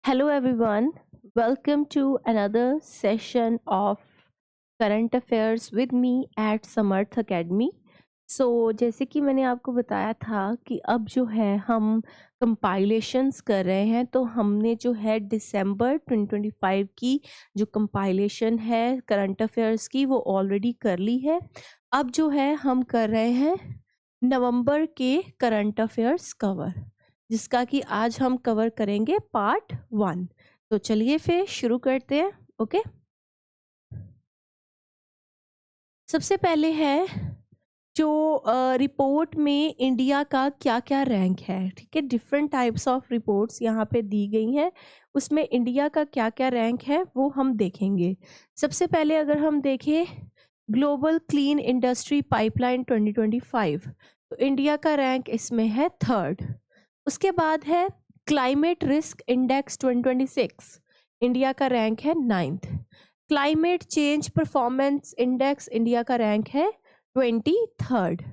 Hello, everyone. Welcome to another session of current affairs with me at Samarth Academy. जैसे कि मैंने आपको बताया था कि अब जो है हम कंपाइलेशंस कर रहे हैं, तो हमने जो है दिसंबर 2025 की जो कंपाइलेशन है करंट अफेयर्स की वो ऑलरेडी कर ली है। अब जो है हम कर रहे हैं नवंबर के करंट अफेयर्स कवर, जिसका कि आज हम कवर करेंगे पार्ट 1। तो चलिए फिर शुरू करते हैं। ओके, सबसे पहले है जो रिपोर्ट में इंडिया का क्या क्या रैंक है। ठीक है, डिफरेंट टाइप्स ऑफ रिपोर्ट्स यहाँ पे दी गई हैं, उसमें इंडिया का क्या क्या रैंक है वो हम देखेंगे। सबसे पहले अगर हम देखें ग्लोबल क्लीन इंडस्ट्री पाइपलाइन 2025, तो इंडिया का रैंक इसमें है 3rd। उसके बाद है क्लाइमेट रिस्क इंडेक्स 2026, इंडिया का रैंक है 9th। Climate change performance index India का रैंक है 23rd।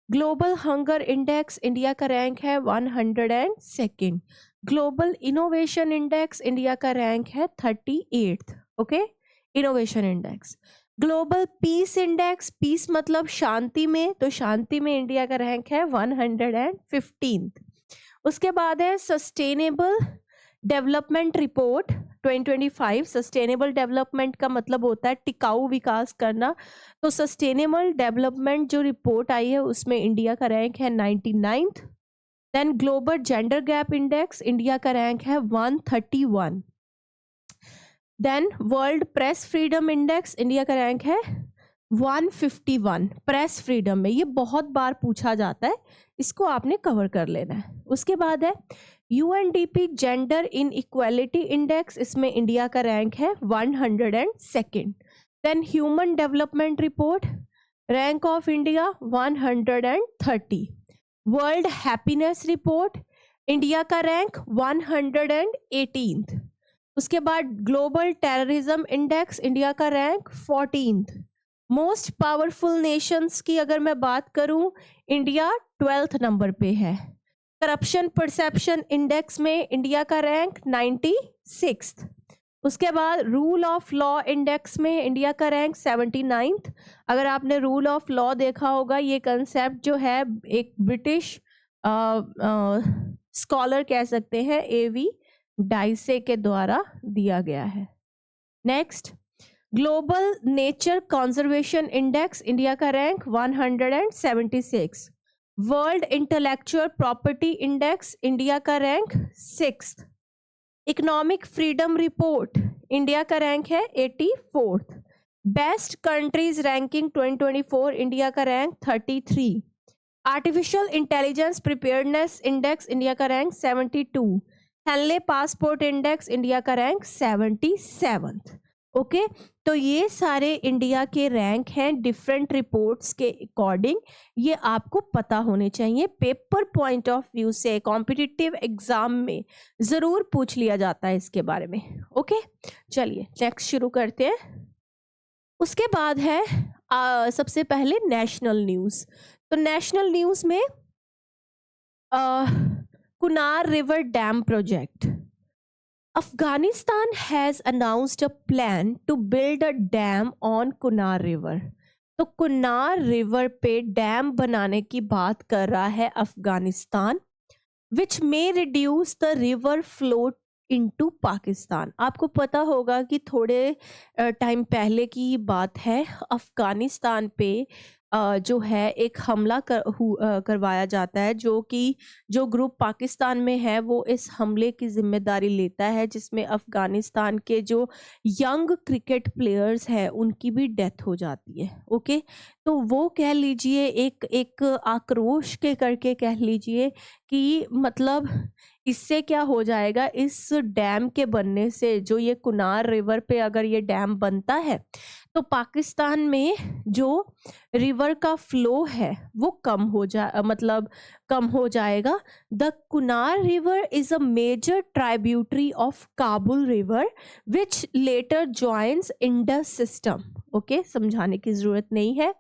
Global hunger index India का रैंक है 102nd। Global innovation index India का रैंक है 38th। Okay, innovation index. Global peace index, peace मतलब शांति में, तो शांति में इंडिया का रैंक है 115th। उसके बाद है sustainable development report 2025। Sustainable development का मतलब होता है टिकाऊ विकास करना, तो सस्टेनेबल डेवलपमेंट जो रिपोर्ट आई है उसमें इंडिया का रैंक है 99th। Then global gender gap index India का रैंक है 131। Then world press freedom index India का रैंक है 151। प्रेस फ्रीडम में ये बहुत बार पूछा जाता है, इसको आपने कवर कर लेना है। उसके बाद है UNDP gender inequality index, इसमें इंडिया का रैंक है 102nd। Then human development report rank of India 130। World happiness report India का रैंक 118th। उसके बाद ग्लोबल टेररिज्म इंडेक्स इंडिया का rank 14th। Most powerful nations की अगर मैं बात करूं, इंडिया 12th नंबर पे है। करप्शन परसेप्शन इंडेक्स में इंडिया का रैंक 96th। उसके बाद रूल ऑफ लॉ इंडेक्स में इंडिया का रैंक 79th। अगर आपने रूल ऑफ लॉ देखा होगा, ये कंसेप्ट जो है एक ब्रिटिश स्कॉलर कह सकते हैं, एवी डाइसे के द्वारा दिया गया है। Next, global nature conservation index India का rank 176। World intellectual property index India का rank 6th। Economic freedom report India का रैंक है 84th। Best countries ranking 2024 India का rank 33। Artificial intelligence preparedness index India का rank 72। Henley passport index India का rank 77th। Okay, तो ये सारे India के रैंक हैं डिफरेंट रिपोर्ट्स के अकॉर्डिंग। ये आपको पता होने चाहिए, पेपर पॉइंट ऑफ व्यू से कॉम्पिटिटिव एग्जाम में जरूर पूछ लिया जाता है इसके बारे में। ओके, चलिए नेक्स्ट शुरू करते हैं। उसके बाद है सबसे पहले नेशनल न्यूज़। तो नेशनल न्यूज़ में Kunar river dam project. Afghanistan has announced a plan to build a dam on Kunar river. तो कुनार रिवर पे डैम बनाने की बात कर रहा है Afghanistan, which may reduce the river flow into Pakistan. आपको पता होगा कि थोड़े टाइम पहले की बात है, अफगानिस्तान पे जो है एक हमला करवाया जाता है, जो कि जो ग्रुप पाकिस्तान में है वो इस हमले की जिम्मेदारी लेता है, जिसमें अफगानिस्तान के जो यंग क्रिकेट प्लेयर्स हैं उनकी भी डेथ हो जाती है। ओके, तो वो कह लीजिए एक एक आक्रोश के करके कह लीजिए कि मतलब इससे क्या हो जाएगा, इस डैम के बनने से, जो ये कुनार रिवर पे अगर ये डैम बनता है तो पाकिस्तान में जो रिवर का फ्लो है वो कम हो जाएगा। The Kunar river is a major tributary of Kabul river which later joins Indus system. Okay, समझाने की जरूरत नहीं है।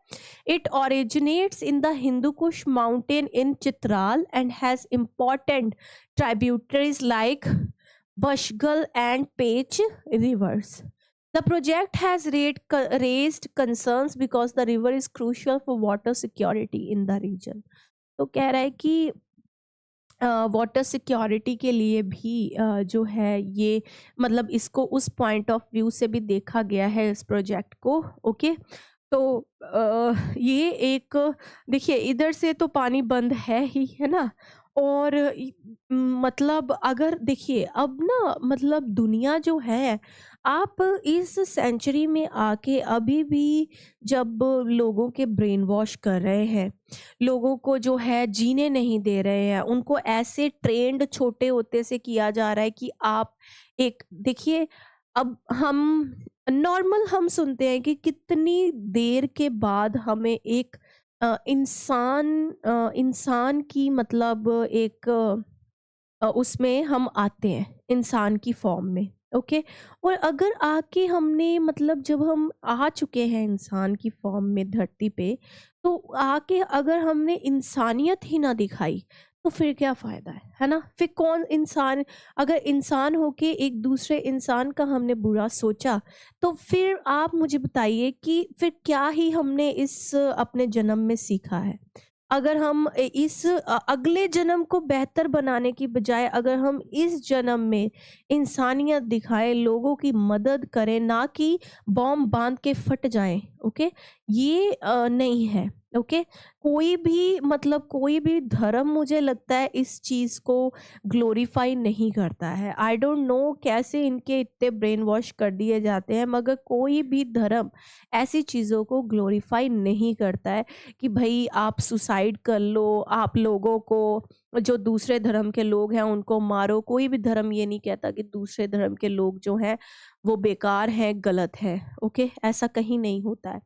It originates in the Hindu Kush mountain in Chitral and has important tributaries like Bashgal and Pech rivers. The project has raised concerns because the river is crucial for water security in the region. तो कह रहा है कि water security के लिए भी जो है ये मतलब इसको उस पॉइंट ऑफ व्यू से भी देखा गया है इस प्रोजेक्ट को। ओके, तो ये एक देखिए इधर से तो पानी बंद है ही है ना। और मतलब अगर देखिए अब ना मतलब दुनिया जो है, आप इस सेंचुरी में आके अभी भी जब लोगों के ब्रेन वॉश कर रहे हैं, लोगों को जो है जीने नहीं दे रहे हैं, उनको ऐसे ट्रेंड छोटे होते से किया जा रहा है कि आप एक देखिए अब हम नॉर्मल हम सुनते हैं कि कितनी देर के बाद हमें एक इंसान की मतलब एक उसमें हम आते हैं इंसान की फॉर्म में। ओके, और अगर आके हमने मतलब जब हम आ चुके हैं इंसान की फॉर्म में धरती पे, तो आके अगर हमने इंसानियत ही ना दिखाई तो फिर क्या फ़ायदा है ना? फिर कौन इंसान, अगर इंसान होके एक दूसरे इंसान का हमने बुरा सोचा, तो फिर आप मुझे बताइए कि फिर क्या ही हमने इस अपने जन्म में सीखा है? अगर हम इस अगले जन्म को बेहतर बनाने की बजाय अगर हम इस जन्म में इंसानियत दिखाएं, लोगों की मदद करें, ना कि बॉम्ब बांध के फट जाएं। ओके, ये नहीं है। ओके, कोई भी मतलब कोई भी धर्म मुझे लगता है इस चीज़ को ग्लोरीफाई नहीं करता है। आई डोंट नो कैसे इनके इतने ब्रेन वॉश कर दिए जाते हैं, मगर कोई भी धर्म ऐसी चीज़ों को ग्लोरीफाई नहीं करता है कि भाई आप सुसाइड कर लो, आप लोगों को जो दूसरे धर्म के लोग हैं उनको मारो। कोई भी धर्म ये नहीं कहता कि दूसरे धर्म के लोग जो हैं वो बेकार हैं, गलत हैं। ओके, ऐसा कहीं नहीं होता है।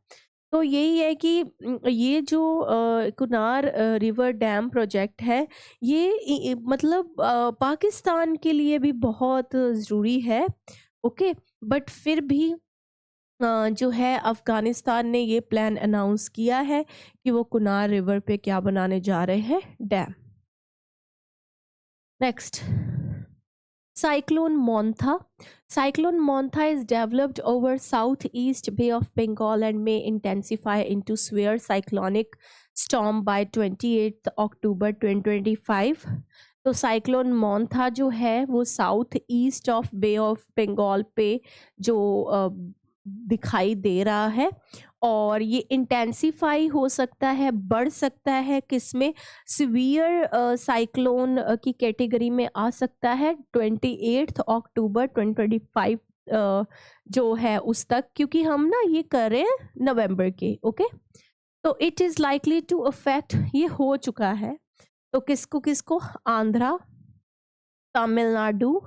तो यही है कि ये जो कुनार रिवर डैम प्रोजेक्ट है, ये मतलब पाकिस्तान के लिए भी बहुत ज़रूरी है। ओके, बट फिर भी जो है अफ़गानिस्तान ने ये प्लान अनाउंस किया है कि वो कुनार रिवर पे क्या बनाने जा रहे हैं, dam. Next, Cyclone Montha. Cyclone Montha is developed over southeast Bay of Bengal and may intensify into severe cyclonic storm by 28th October 2025. तो साइक्लोन मोंथा जो है वो south east of bay of Bengal पे जो दिखाई दे रहा है, और ये इंटेंसिफाई हो सकता है, बढ़ सकता है, किसमें सिवियर साइक्लोन की कैटेगरी में आ सकता है 28 अक्टूबर 2025 जो है उस तक, क्योंकि हम ना ये कर रहे हैं नवंबर के। ओके, तो it is likely to affect, ये हो चुका है, तो किसको किसको, Andhra, Tamil Nadu,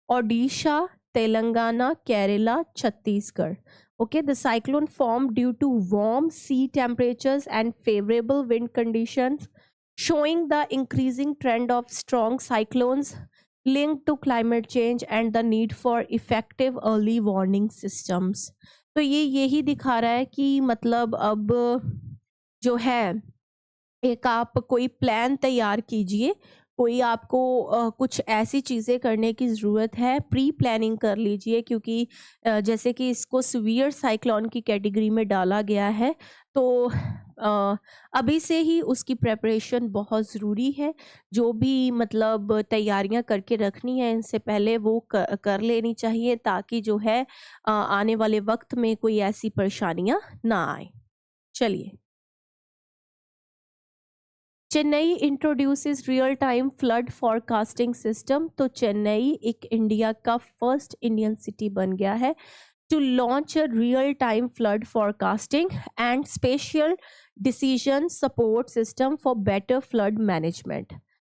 Odisha, Telangana, Kerala, Chhattisgarh. Okay, the cyclone formed due to warm sea temperatures and favorable wind conditions, showing the increasing trend of strong cyclones linked to climate change and the need for effective early warning systems. तो ये यही दिखा रहा है कि मतलब अब जो है एक आप कोई प्लान तैयार कीजिए, कोई आपको कुछ ऐसी चीज़ें करने की ज़रूरत है, प्री प्लानिंग कर लीजिए, क्योंकि जैसे कि इसको सीवियर साइक्लोन की कैटेगरी में डाला गया है, तो अभी से ही उसकी प्रिपरेशन बहुत ज़रूरी है। जो भी मतलब तैयारियां करके रखनी है इनसे पहले वो कर लेनी चाहिए, ताकि जो है आने वाले वक्त में कोई ऐसी परेशानियां ना आए। चलिए, Chennai introduces real time flood forecasting system. तो चेन्नई एक इंडिया का फर्स्ट इंडियन सिटी बन गया है to launch a real time flood forecasting and special decision support system for better flood management.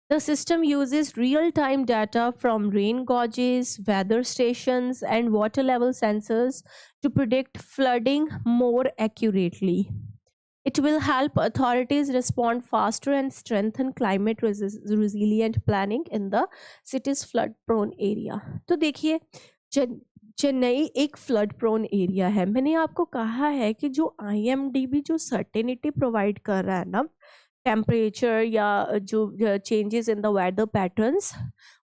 The system uses real-time data from rain gauges, weather stations, and water level sensors to predict flooding more accurately. It will help authorities respond faster and strengthen climate resilient planning in the city's flood prone area. तो देखिए, चेन्नई एक flood prone area है। मैंने आपको कहा है कि जो IMDB जो सर्टेनिटी प्रोवाइड कर रहा है ना, टेम्परेचर या जो changes in the weather patterns,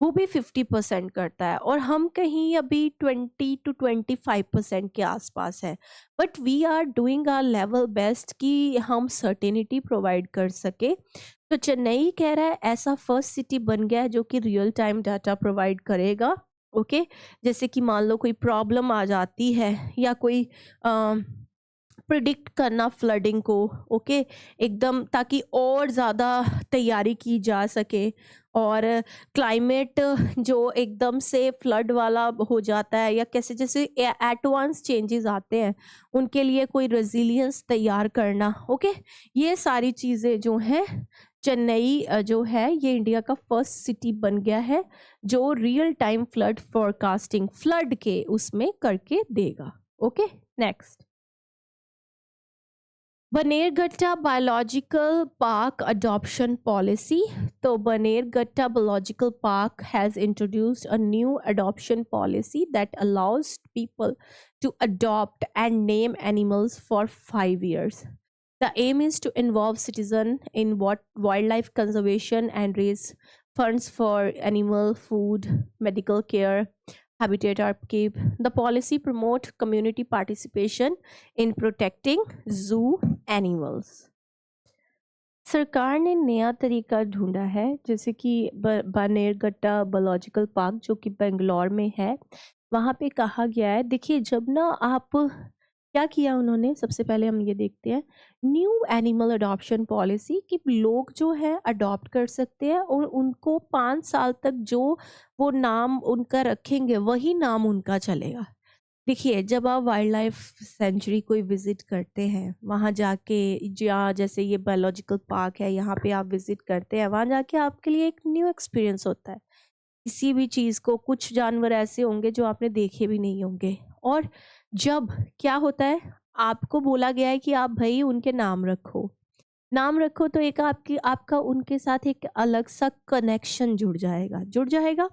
वो भी 50% करता है, और हम कहीं अभी 20 to 25% के आसपास है। But we are doing our level best कि हम सर्टेनिटी प्रोवाइड कर सके। तो चेन्नई कह रहा है ऐसा फर्स्ट सिटी बन गया है जो कि रियल टाइम डाटा प्रोवाइड करेगा। ओके, जैसे कि मान लो कोई प्रॉब्लम आ जाती है या कोई प्रिडिक्ट करना फ्लडिंग को, ओके, एकदम, ताकि और ज़्यादा तैयारी की जा सके। और क्लाइमेट जो एकदम से फ्लड वाला हो जाता है या कैसे जैसे एडवांस चेंजेस आते हैं, उनके लिए कोई रेजिलियंस तैयार करना। ओके, ये सारी चीज़ें जो हैं, चेन्नई जो है ये इंडिया का फर्स्ट सिटी बन गया है जो real time flood forecasting flood के उसमें करके देगा। Okay, next, Bannerghatta biological park adoption policy. तो Bannerghatta biological park has introduced a new adoption policy that allows people to adopt and name animals for 5 years. The aim is to involve citizens in what wildlife conservation and raise funds for animal food, medical care, habitat upkeep. The policy promote community participation in protecting zoo animals. सरकार ने नया तरीका ढूंढा है, जैसे कि Bannerghatta biological park जो कि बेंगलोर में है, वहाँ पे कहा गया है, देखिए जब ना आप, क्या किया उन्होंने, सबसे पहले हम ये देखते हैं न्यू एनिमल अडॉप्शन पॉलिसी कि लोग जो है अडॉप्ट कर सकते हैं और उनको 5 साल तक जो वो नाम उनका रखेंगे वही नाम उनका चलेगा। देखिए जब आप वाइल्ड लाइफ सेंचुरी कोई विजिट करते हैं, वहाँ जाके, जहाँ जैसे ये बायोलॉजिकल पार्क है, यहाँ पे आप विजिट करते हैं, वहाँ जाके आपके लिए एक न्यू एक्सपीरियंस होता है किसी भी चीज़ को। कुछ जानवर ऐसे होंगे जो आपने देखे भी नहीं होंगे, और जब क्या होता है, आपको बोला गया है कि आप भाई उनके नाम रखो, नाम रखो, तो एक आपकी आपका उनके साथ एक अलग सा कनेक्शन जुड़ जाएगा।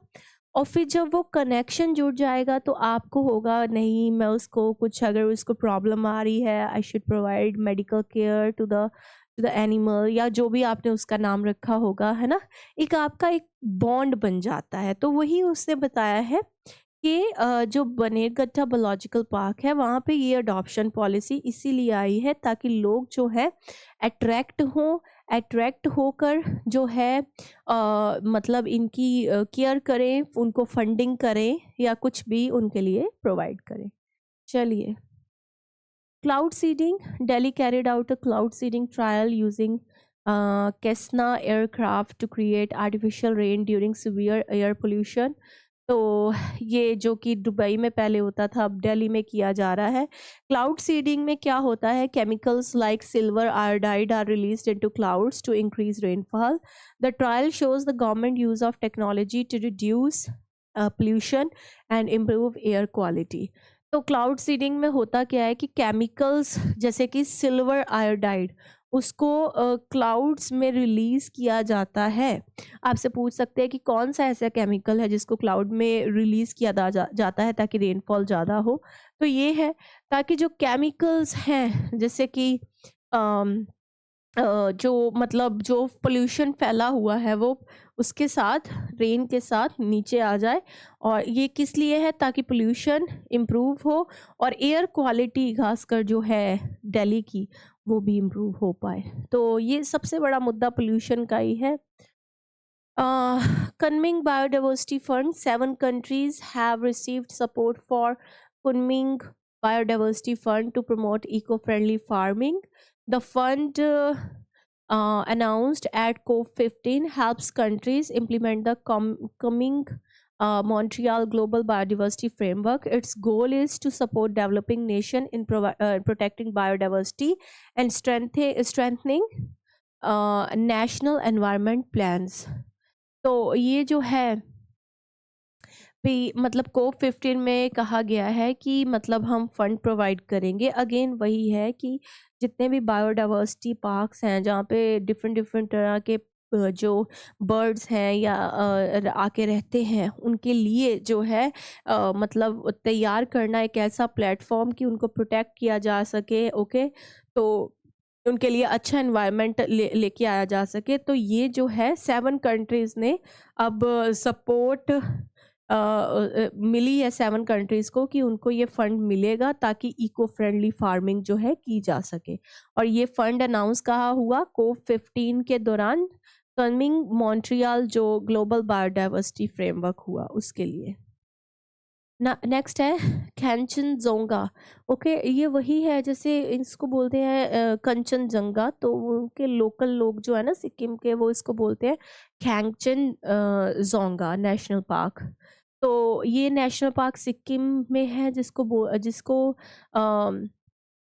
और फिर जब वो कनेक्शन जुड़ जाएगा तो आपको होगा, नहीं मैं उसको कुछ, अगर उसको प्रॉब्लम आ रही है, I should provide medical care to the animal, या जो भी आपने उसका नाम रखा होगा, है ना। एक आपका एक बॉन्ड बन जाता है। तो वही उसने बताया है कि जो बनेरघट्टा बायोलॉजिकल पार्क है वहाँ पे ये अडॉप्शन पॉलिसी इसीलिए आई है ताकि लोग जो है अट्रैक्ट होकर जो है मतलब इनकी केयर करें, उनको फंडिंग करें या कुछ भी उनके लिए प्रोवाइड करें। चलिए, cloud seeding, Delhi carried out a cloud seeding trial using Cessna aircraft to create artificial rain during severe air pollution. तो ये जो कि दुबई में पहले होता था, अब दिल्ली में किया जा रहा है। क्लाउड सीडिंग में क्या होता है, chemicals like silver iodide are released into clouds to increase rainfall. The trial shows the government use of technology to reduce pollution and improve air quality. तो क्लाउड सीडिंग में होता क्या है कि केमिकल्स जैसे कि सिल्वर आयोडाइड उसको clouds में रिलीज किया जाता है। आपसे पूछ सकते हैं कि कौन सा ऐसा केमिकल है जिसको क्लाउड में रिलीज किया जाता है ताकि रेनफॉल ज़्यादा हो। तो ये है ताकि जो केमिकल्स हैं, जैसे कि जो मतलब जो पोल्यूशन फैला हुआ है वो उसके साथ, रेन के साथ नीचे आ जाए। और ये किस लिए है, ताकि पोल्यूशन इम्प्रूव हो और एयर क्वालिटी खासकर जो है दिल्ली की वो भी इम्प्रूव हो पाए। तो ये सबसे बड़ा मुद्दा पोल्यूशन का ही है। Kunming Biodiversity Fund, 7 countries have received support for Kunming Biodiversity Fund to promote eco-friendly farming. The fund announced at COP15 helps countries implement the coming Montreal Global Biodiversity Framework. Its goal is to support developing nation in protecting biodiversity and strengthening national environment plans. तो ये जो है भी मतलब COP15 में कहा गया है कि मतलब हम फंड प्रोवाइड करेंगे। अगेन वही है कि जितने भी बायोडाइवर्सिटी पार्क्स हैं जहाँ पे डिफरेंट तरह के जो बर्ड्स हैं या आके रहते हैं, उनके लिए जो है मतलब तैयार करना एक ऐसा प्लेटफॉर्म कि उनको प्रोटेक्ट किया जा सके। ओके, तो उनके लिए अच्छा एनवायरनमेंट लेके आया जा सके। तो ये जो है 7 कंट्रीज़ ने अब सपोर्ट मिली है 7 कंट्रीज़ को कि उनको ये फंड मिलेगा ताकि इको फ्रेंडली फार्मिंग जो है की जा सके। और ये फंड अनाउंस कहाँ हुआ? कोप 15 के दौरान कमिंग मॉन्ट्रियल जो ग्लोबल बायोडाइवर्सिटी फ्रेमवर्क हुआ उसके लिए। नेक्स्ट है कैंचनजोंगा। ओके, ये वही है जैसे इसको बोलते हैं कंचनजंगा, तो उनके लोकल लोग जो है ना सिक्किम के, वो इसको बोलते हैं खैंगचन जोंगा नेशनल पार्क। तो ये नेशनल पार्क सिक्किम में है जिसको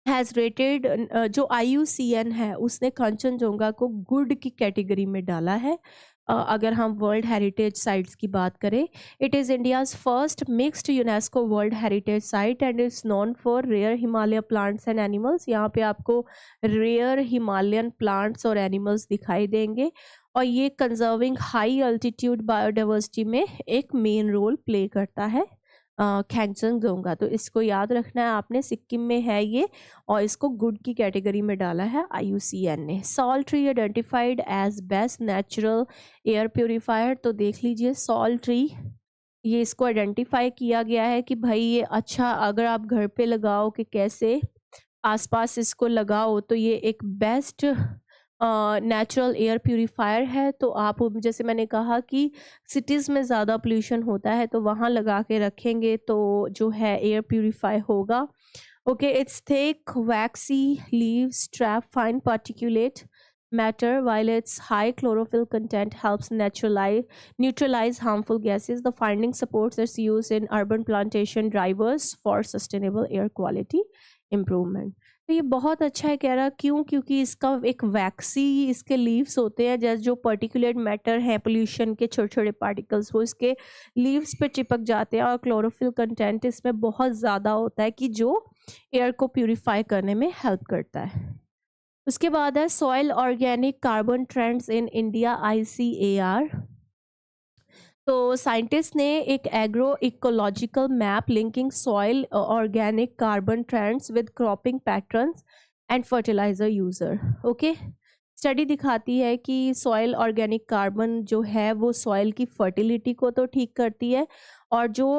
हैज़ रेटेड जो IUCN है उसने कंचनजोंगा को गुड की कैटेगरी में डाला है। अगर हम वर्ल्ड हेरिटेज साइट्स की बात करें, it is India's first mixed UNESCO world heritage site and is known for rare Himalaya plants and animals. यहाँ पे आपको रेयर हिमालयन प्लांट्स और एनिमल्स दिखाई देंगे और ये कंजर्विंग हाई अल्टीट्यूड बायोडाइवर्सिटी में एक मेन रोल प्ले करता है खैंगचनजोंगा। तो इसको याद रखना है आपने, सिक्किम में है ये और इसको गुड की कैटेगरी में डाला है IUCN ने। Salt tree identified as best natural air purifier. तो देख लीजिए सॉल्ट ट्री, ये इसको आइडेंटिफाई किया गया है कि भाई ये अच्छा, अगर आप घर पे लगाओ कि कैसे आसपास इसको लगाओ तो ये एक बेस्ट नेचुरल एयर प्यूरीफायर है। तो आप जैसे मैंने कहा कि सिटीज़ में ज़्यादा पोल्यूशन होता है तो वहाँ लगा के रखेंगे तो जो है एयर प्यूरीफाई होगा। Okay, it's thick vaccine leaves trap fine particulate matter while its high chlorophyll content helps neutralize harmful gases. The finding supports its use in urban plantation drivers for sustainable air quality improvement. तो ये बहुत अच्छा है कह रहा, क्यों? क्योंकि इसका एक वैक्सी इसके लीव्स होते हैं, जैसे जो पर्टिकुलेट मैटर है पोल्यूशन के छोटे छोटे पार्टिकल्स वो इसके लीव्स पे चिपक जाते हैं और क्लोरोफिल कंटेंट इसमें बहुत ज़्यादा होता है कि जो एयर को प्यूरिफाई करने में हेल्प करता है। उसके बाद है soil organic carbon trends in India ICAR। तो साइंटिस्ट ने एक agro ecological map linking soil organic carbon trends with cropping patterns and fertiliser user. Okay, study दिखाती है कि सॉइल ऑर्गेनिक कार्बन जो है वो सॉइल की फर्टिलिटी को तो ठीक करती है और जो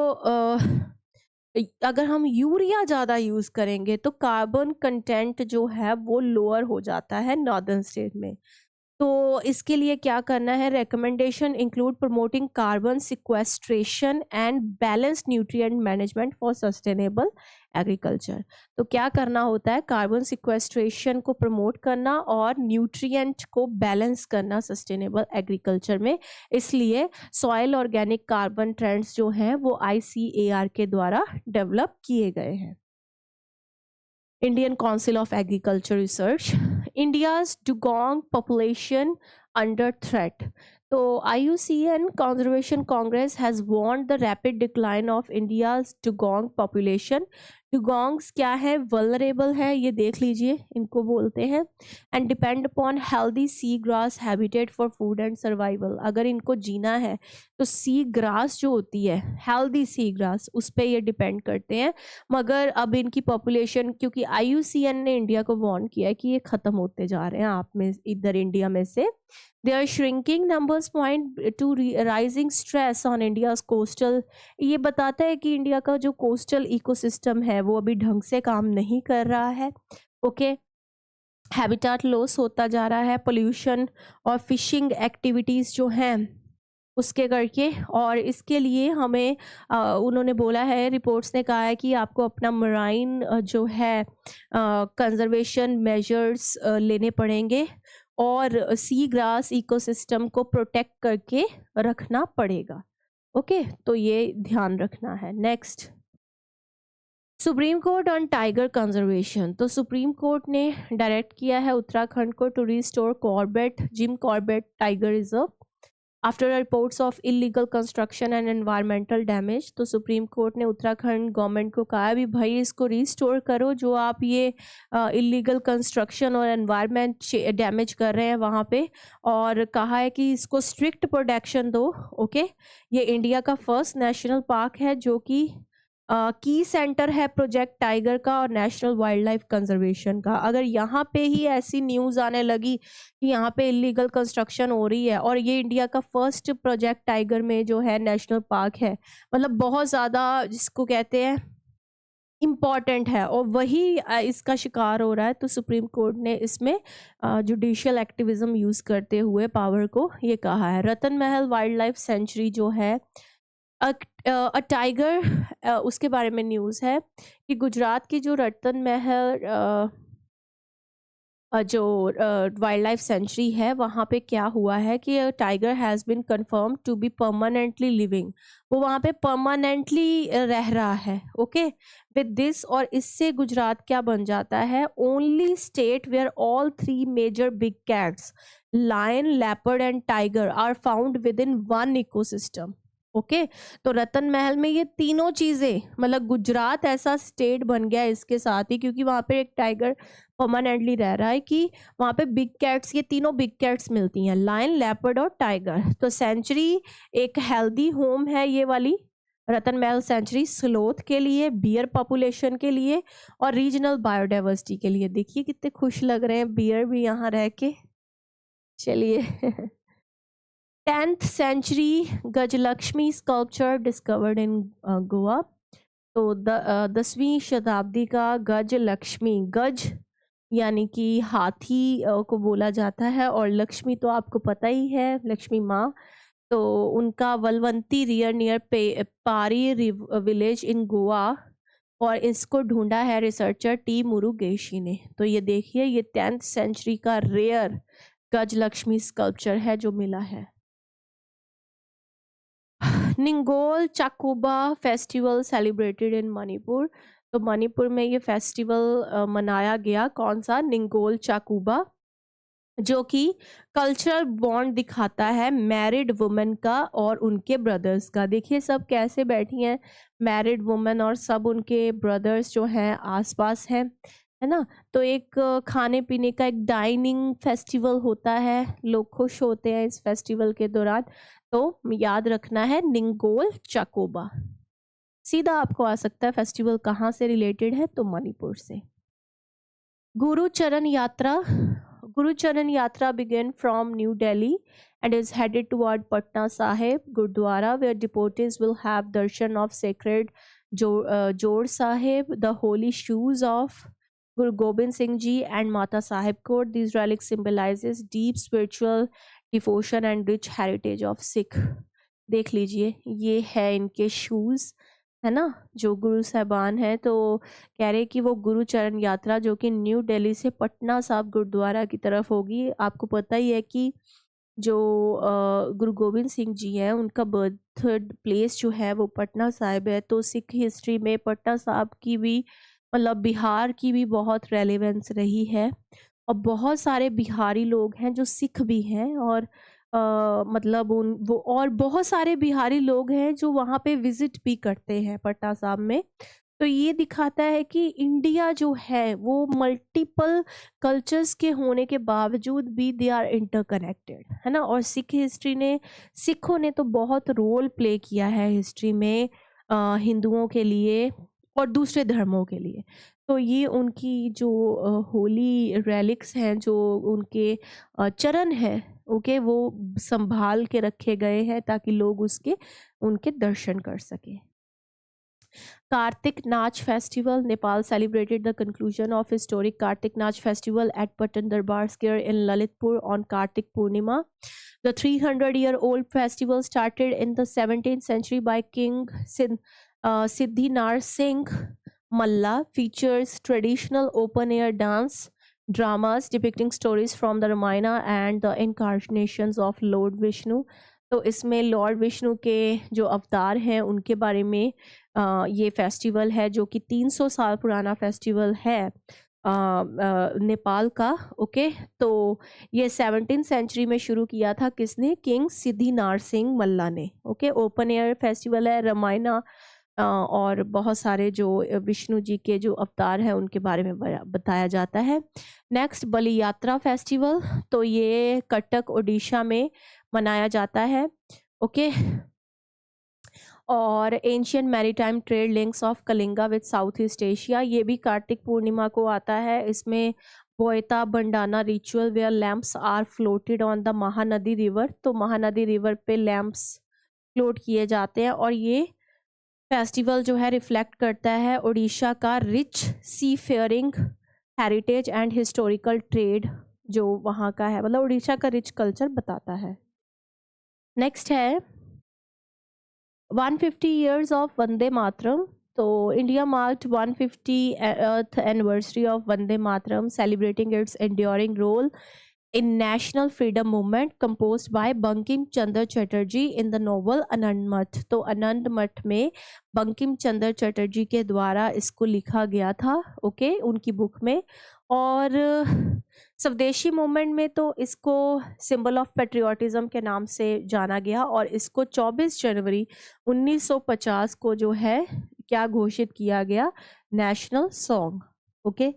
अगर हम यूरिया ज़्यादा यूज़ करेंगे तो कार्बन कंटेंट जो है वो लोअर हो जाता है नॉर्दर्न स्टेट में। तो इसके लिए क्या करना है? Recommendation include promoting carbon sequestration and balance nutrient management for sustainable agriculture. तो क्या करना होता है? कार्बन सिक्वेस्ट्रेशन को प्रमोट करना और न्यूट्रिएंट को बैलेंस करना सस्टेनेबल एग्रीकल्चर में। इसलिए सॉइल ऑर्गेनिक कार्बन ट्रेंड्स जो हैं वो ICAR के द्वारा डेवलप किए गए हैं। Indian Council of Agriculture Research, India's dugong population under threat. So IUCN Conservation Congress has warned the rapid decline of India's dugong population. डुगोंग्स क्या है? वल्नरेबल है, ये देख लीजिए, इनको बोलते हैं and depend upon healthy sea grass habitat for food and survival. अगर इनको जीना है तो सी ग्रास जो होती है, हेल्दी सी ग्रास, उस पर ये डिपेंड करते हैं। मगर अब इनकी पॉपुलेशन, क्योंकि IUCN ने इंडिया को वार्न किया है कि ये ख़त्म होते जा रहे हैं आप में इधर इंडिया में से, they are shrinking numbers point to rising stress on India's coastal। ये बताता है कि इंडिया का जो कोस्टल इकोसिस्टम है वो अभी ढंग से काम नहीं कर रहा है। ओके, हैबिटाट लॉस होता जा रहा है, पोल्यूशन और फिशिंग एक्टिविटीज़ जो हैं उसके करके। और इसके लिए हमें उन्होंने बोला है, रिपोर्ट्स ने कहा है कि आपको अपना मराइन जो है कंजर्वेशन मेजर्स लेने पड़ेंगे और सी ग्रास इकोसिस्टम को प्रोटेक्ट करके रखना पड़ेगा। ओके, तो ये ध्यान रखना है। Next, Supreme Court on tiger conservation. तो सुप्रीम कोर्ट ने डायरेक्ट किया है उत्तराखंड को to restore Jim Corbett tiger reserve after reports of illegal construction and environmental damage. तो सुप्रीम कोर्ट ने उत्तराखंड गवर्नमेंट को कहा भी भाई इसको रिस्टोर करो, जो आप ये इलीगल कंस्ट्रक्शन और एनवायरमेंट डैमेज कर रहे हैं वहाँ पे, और कहा है कि इसको स्ट्रिक्ट प्रोटेक्शन दो। ओके, ये इंडिया का फर्स्ट नेशनल पार्क है जो कि की सेंटर है प्रोजेक्ट टाइगर का और नेशनल वाइल्ड लाइफ कंजर्वेशन का। अगर यहाँ पे ही ऐसी न्यूज़ आने लगी कि यहाँ पे इलीगल कंस्ट्रक्शन हो रही है और ये इंडिया का फर्स्ट प्रोजेक्ट टाइगर में जो है नेशनल पार्क है, मतलब बहुत ज़्यादा जिसको कहते हैं इम्पॉर्टेंट है और वही इसका शिकार हो रहा है, तो सुप्रीम कोर्ट ने इसमें जुडिशियल एक्टिविज्म यूज़ करते हुए पावर को ये कहा है। रतन महल वाइल्ड लाइफ सेंचुरी जो है अ टाइगर, उसके बारे में न्यूज़ है कि गुजरात की जो रतन महल जो वाइल्ड लाइफ सेंचुरी है वहाँ पे क्या हुआ है कि tiger has been confirm to be permanently living, वो वहाँ पे परमानेंटली रह रहा है। ओके, विद दिस और इससे गुजरात क्या बन जाता है, only state where all three major big cats lion leopard and tiger are found within one ecosystem. Okay, तो रतन महल में ये तीनों चीजें, मतलब गुजरात ऐसा स्टेट बन गया इसके साथ ही, क्योंकि वहाँ पे एक टाइगर परमानेंटली रह रहा है कि वहाँ पे बिग कैट्स, ये तीनों बिग कैट्स मिलती हैं, लायन लेपर्ड और टाइगर। तो सेंचुरी एक हेल्दी होम है ये वाली रतन महल सेंचुरी, स्लोथ के लिए, बियर पॉपुलेशन के लिए और रीजनल बायोडाइवर्सिटी के लिए। देखिए कितने खुश लग रहे हैं बियर भी यहाँ रह के। चलिए 10th century Gajalakshmi sculpture discovered in Goa. तो 10वीं शताब्दी का गज लक्ष्मी, गज यानी कि हाथी को बोला जाता है और लक्ष्मी तो आपको पता ही है, लक्ष्मी माँ। तो उनका वलवंती रियर नियर पारी विलेज इन गोवा और इसको ढूंढा है रिसर्चर टी मुरुगेशी ने। तो ये देखिए ये 10th सेंचुरी का रेयर गज लक्ष्मी स्कल्पचर है जो मिला है। निंगोल Chakouba festival celebrated in Manipur. तो मणिपुर में ये फेस्टिवल मनाया गया, कौन सा, निंगोल चाकुबा, जो कि कल्चरल बॉन्ड दिखाता है मैरिड वुमेन का और उनके ब्रदर्स का। देखिए सब कैसे बैठी हैं मैरिड वुमेन और सब उनके ब्रदर्स जो हैं आसपास हैं, है ना। तो एक खाने पीने का एक डाइनिंग फेस्टिवल होता है, लोग खुश होते हैं इस फेस्टिवल के दौरान। तो याद रखना है निंगोल चाकोबा। सीधा आपको आ सकता है फेस्टिवल कहाँ से रिलेटेड है, तो मणिपुर से। गुरुचरण यात्रा। गुरुचरण यात्रा began from New Delhi and is headed toward Patna Sahib Gurdwara, where devotees will have darshan of sacred Jod Sahib, the holy shoes of Guru Gobind Singh Ji and Mata Sahib Court. These relics symbolizes deep spiritual devotion and rich heritage of Sikh. देख लीजिए ये है इनके shoes, है ना, जो गुरु साहबान है। तो कह रहे कि वो गुरु चरण यात्रा जो कि न्यू दिल्ली से पटना साहिब गुरुद्वारा की तरफ होगी। आपको पता ही है कि जो गुरु गोबिंद सिंह जी हैं उनका बर्थ प्लेस जो है वो पटना साहिब है। तो सिख हिस्ट्री में पटना साहिब की भी, मतलब बिहार की भी बहुत रेलेवेंस रही है और बहुत सारे बिहारी लोग हैं जो सिख भी हैं और मतलब उन वो और बहुत सारे बिहारी लोग हैं जो वहाँ पे विजिट भी करते हैं पटना साहिब में। तो ये दिखाता है कि इंडिया जो है वो मल्टीपल कल्चर्स के होने के बावजूद भी दे आर इंटरकनेक्टेड, है ना। और सिख हिस्ट्री ने, सिखों ने तो बहुत रोल प्ले किया है हिस्ट्री में हिंदुओं के लिए और दूसरे धर्मों के लिए। तो ये उनकी जो होली रेलिक्स हैं, जो उनके चरण हैं, ओके, वो संभाल के रखे गए हैं ताकि लोग उसके उनके दर्शन कर सकें। Kartik Nach Festival. Nepal celebrated the conclusion of historic Kartik Nach Festival at Patan Darbar Square in Lalitpur on Kartik Purnima. The 300-year-old festival started in the 17th century by King Siddhinar Singh Malla, features traditional open-air dance, dramas depicting stories from the Ramayana and the incarnations of Lord Vishnu. तो इसमें Lord Vishnu के जो अवतार हैं उनके बारे में ये फेस्टिवल है जो कि 300 साल पुराना फेस्टिवल है नेपाल का। ओके, तो ये 17th सेंचुरी में शुरू किया था किसने, किंग सिद्धिनार सिंह मल्ला ने। ओके, ओपन एयर फेस्टिवल है, रामायण और बहुत सारे जो विष्णु जी के जो अवतार हैं उनके बारे में बताया जाता है। नेक्स्ट बलि यात्रा फेस्टिवल। तो ये कटक ओडिशा में मनाया जाता है। ओके, और ancient maritime trade links of Kalinga with South East Asia, ये भी कार्तिक पूर्णिमा को आता है। इसमें Boita Bandana ritual where lamps are floated on the Mahanadi river, तो महानदी रिवर पे लैम्प्स फ्लोट किए जाते हैं। और ये फेस्टिवल जो है रिफ्लेक्ट करता है उड़ीसा का rich seafaring heritage and historical trade जो वहाँ का है, मतलब उड़ीसा का रिच कल्चर बताता है। नेक्स्ट है 150 years of Vande Mataram. So India marked 150th anniversary of Vande Mataram, celebrating its enduring role in national freedom movement, composed by Bankim Chandra Chatterjee in the novel Anand Math. तो आनंद मठ में बंकिम चंद्र चटर्जी के द्वारा इसको लिखा गया था, ओके, उनकी बुक में। और स्वदेशी मूवमेंट में तो इसको सिंबल ऑफ पेट्रियाटिज्म के नाम से जाना गया, और इसको 24 जनवरी 1950 को जो है क्या घोषित किया गया, नेशनल सॉन्ग, ओके।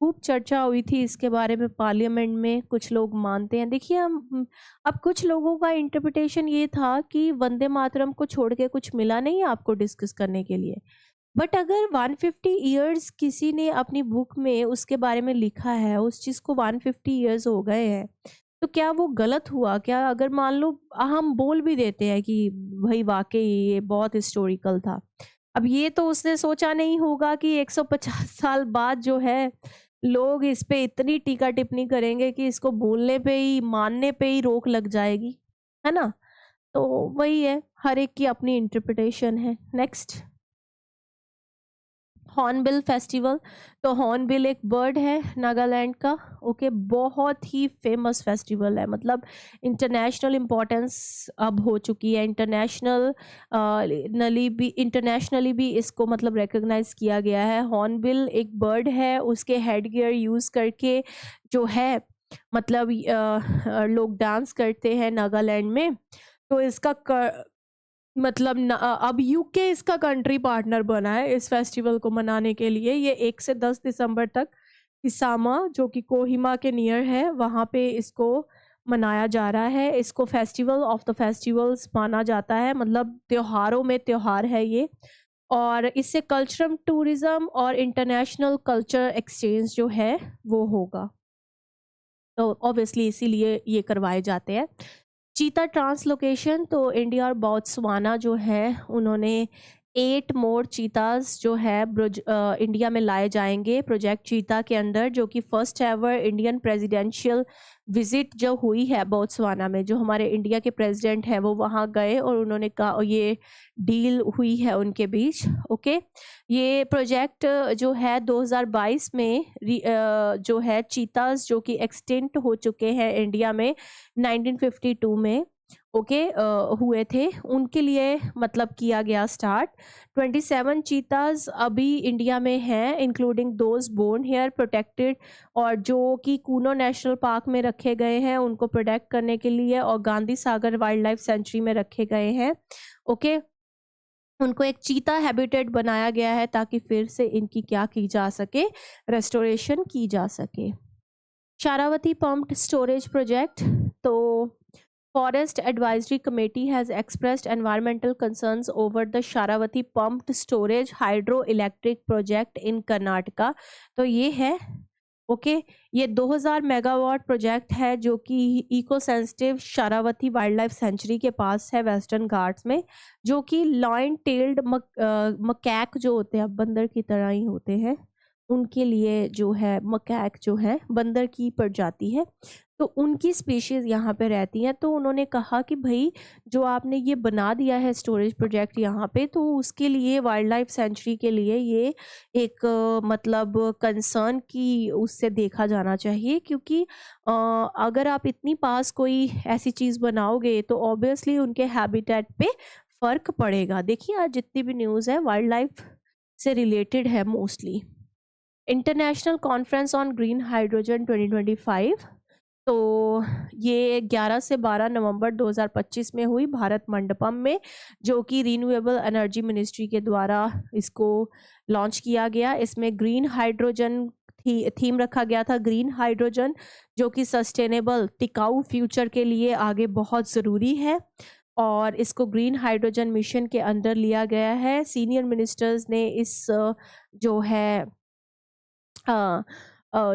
खूब चर्चा हुई थी इसके बारे में पार्लियामेंट में, कुछ लोग मानते हैं। देखिए हम अब कुछ लोगों का इंटरप्रिटेशन ये था कि वंदे मातरम को छोड़ के कुछ मिला नहीं आपको डिस्कस करने के लिए, बट अगर 150 इयर्स किसी ने अपनी बुक में उसके बारे में लिखा है, उस चीज़ को 150 इयर्स हो गए हैं, तो क्या वो गलत हुआ क्या? अगर मान लो हम बोल भी देते हैं कि भाई वाकई ये बहुत हिस्टोरिकल था, अब ये तो उसने सोचा नहीं होगा कि 150 साल बाद जो है लोग इस पे इतनी टीका टिप्पणी करेंगे कि इसको बोलने पे ही, मानने पे ही रोक लग जाएगी, है ना। तो वही है, हर एक की अपनी इंटरप्रिटेशन है। Next, hornbill festival. तो हॉर्नबिल एक बर्ड है नागालैंड का, ओके, बहुत ही फेमस फेस्टिवल है, मतलब इंटरनेशनल इम्पोर्टेंस अब हो चुकी है, इंटरनेशनली भी इसको मतलब रिकॉग्नाइज किया गया है। हॉर्नबिल एक बर्ड है, उसके हेड गियर यूज़ करके जो है मतलब लोग डांस करते हैं नागालैंड में। तो इसका मतलब अब यूके इसका कंट्री पार्टनर बना है इस फेस्टिवल को मनाने के लिए। ये 1 से 10 दिसंबर तक किसामा, जो कि कोहिमा के नियर है, वहाँ पे इसको मनाया जा रहा है। इसको फेस्टिवल ऑफ द फेस्टिवल्स माना जाता है, मतलब त्योहारों में त्योहार है ये। और इससे कल्चरल टूरिज्म और इंटरनेशनल कल्चर एक्सचेंज जो है वो होगा, तो ऑब्वियसली इसीलिए ये करवाए जाते हैं। चीता ट्रांसलोकेशन, तो इंडिया और बोत्सवाना जो है उन्होंने 8 मोर चीताज जो है इंडिया में लाए जाएंगे प्रोजेक्ट चीता के अंदर, जो कि first ever Indian presidential visit जो हुई है बोत्सवाना में, जो हमारे इंडिया के प्रेसिडेंट हैं वो वहाँ गए और उन्होंने कहा, ये डील हुई है उनके बीच, ओके। ये प्रोजेक्ट जो है 2022 में जो है चीताज जो कि एक्सटिंक्ट हो चुके हैं इंडिया में 1952 में, ओके, हुए थे, उनके लिए मतलब किया गया स्टार्ट। 27 चीताज अभी इंडिया में हैं, including those born here protected, और जो कि कूनो नेशनल पार्क में रखे गए हैं उनको प्रोटेक्ट करने के लिए, और Gandhi Sagar wild life sanctuary में रखे गए हैं, ओके। उनको एक चीता हैबिटेट बनाया गया है ताकि फिर से इनकी क्या की जा सके, रेस्टोरेशन की जा सके। शारावती पम्प्ड स्टोरेज प्रोजेक्ट, तो Forest Advisory Committee has expressed environmental concerns over the Sharavati pumped storage hydroelectric project in Karnataka। तो ये है, ओके, ये 2000 मेगावाट प्रोजेक्ट है जो कि eco sensitive Sharavathi wildlife sanctuary के पास है वेस्टर्न घाट्स में, जो कि लॉइन टेल्ड मकैक जो होते हैं, बंदर की तरह ही होते हैं, उनके लिए जो है मकैक जो है बंदर की प्रजाति है, तो उनकी स्पीशीज़ यहाँ पे रहती हैं। तो उन्होंने कहा कि भाई जो आपने ये बना दिया है स्टोरेज प्रोजेक्ट यहाँ पे, तो उसके लिए वाइल्ड लाइफ सेंचुरी के लिए ये एक मतलब कंसर्न की उससे देखा जाना चाहिए, क्योंकि अगर आप इतनी पास कोई ऐसी चीज़ बनाओगे तो ऑब्वियसली उनके हैबिटेट पे फ़र्क पड़ेगा। देखिए आज जितनी भी न्यूज़ है वाइल्ड लाइफ से रिलेटेड है mostly. International conference on green hydrogen 2025, तो ये 11 से 12 नवंबर 2025 में हुई भारत मंडपम में, जो कि रिन्यूएबल एनर्जी मिनिस्ट्री के द्वारा इसको लॉन्च किया गया। इसमें ग्रीन हाइड्रोजन थीम रखा गया था, ग्रीन हाइड्रोजन जो कि सस्टेनेबल टिकाऊ फ्यूचर के लिए आगे बहुत ज़रूरी है। और इसको ग्रीन हाइड्रोजन मिशन के अंडर लिया गया है। सीनियर मिनिस्टर्स ने इस जो है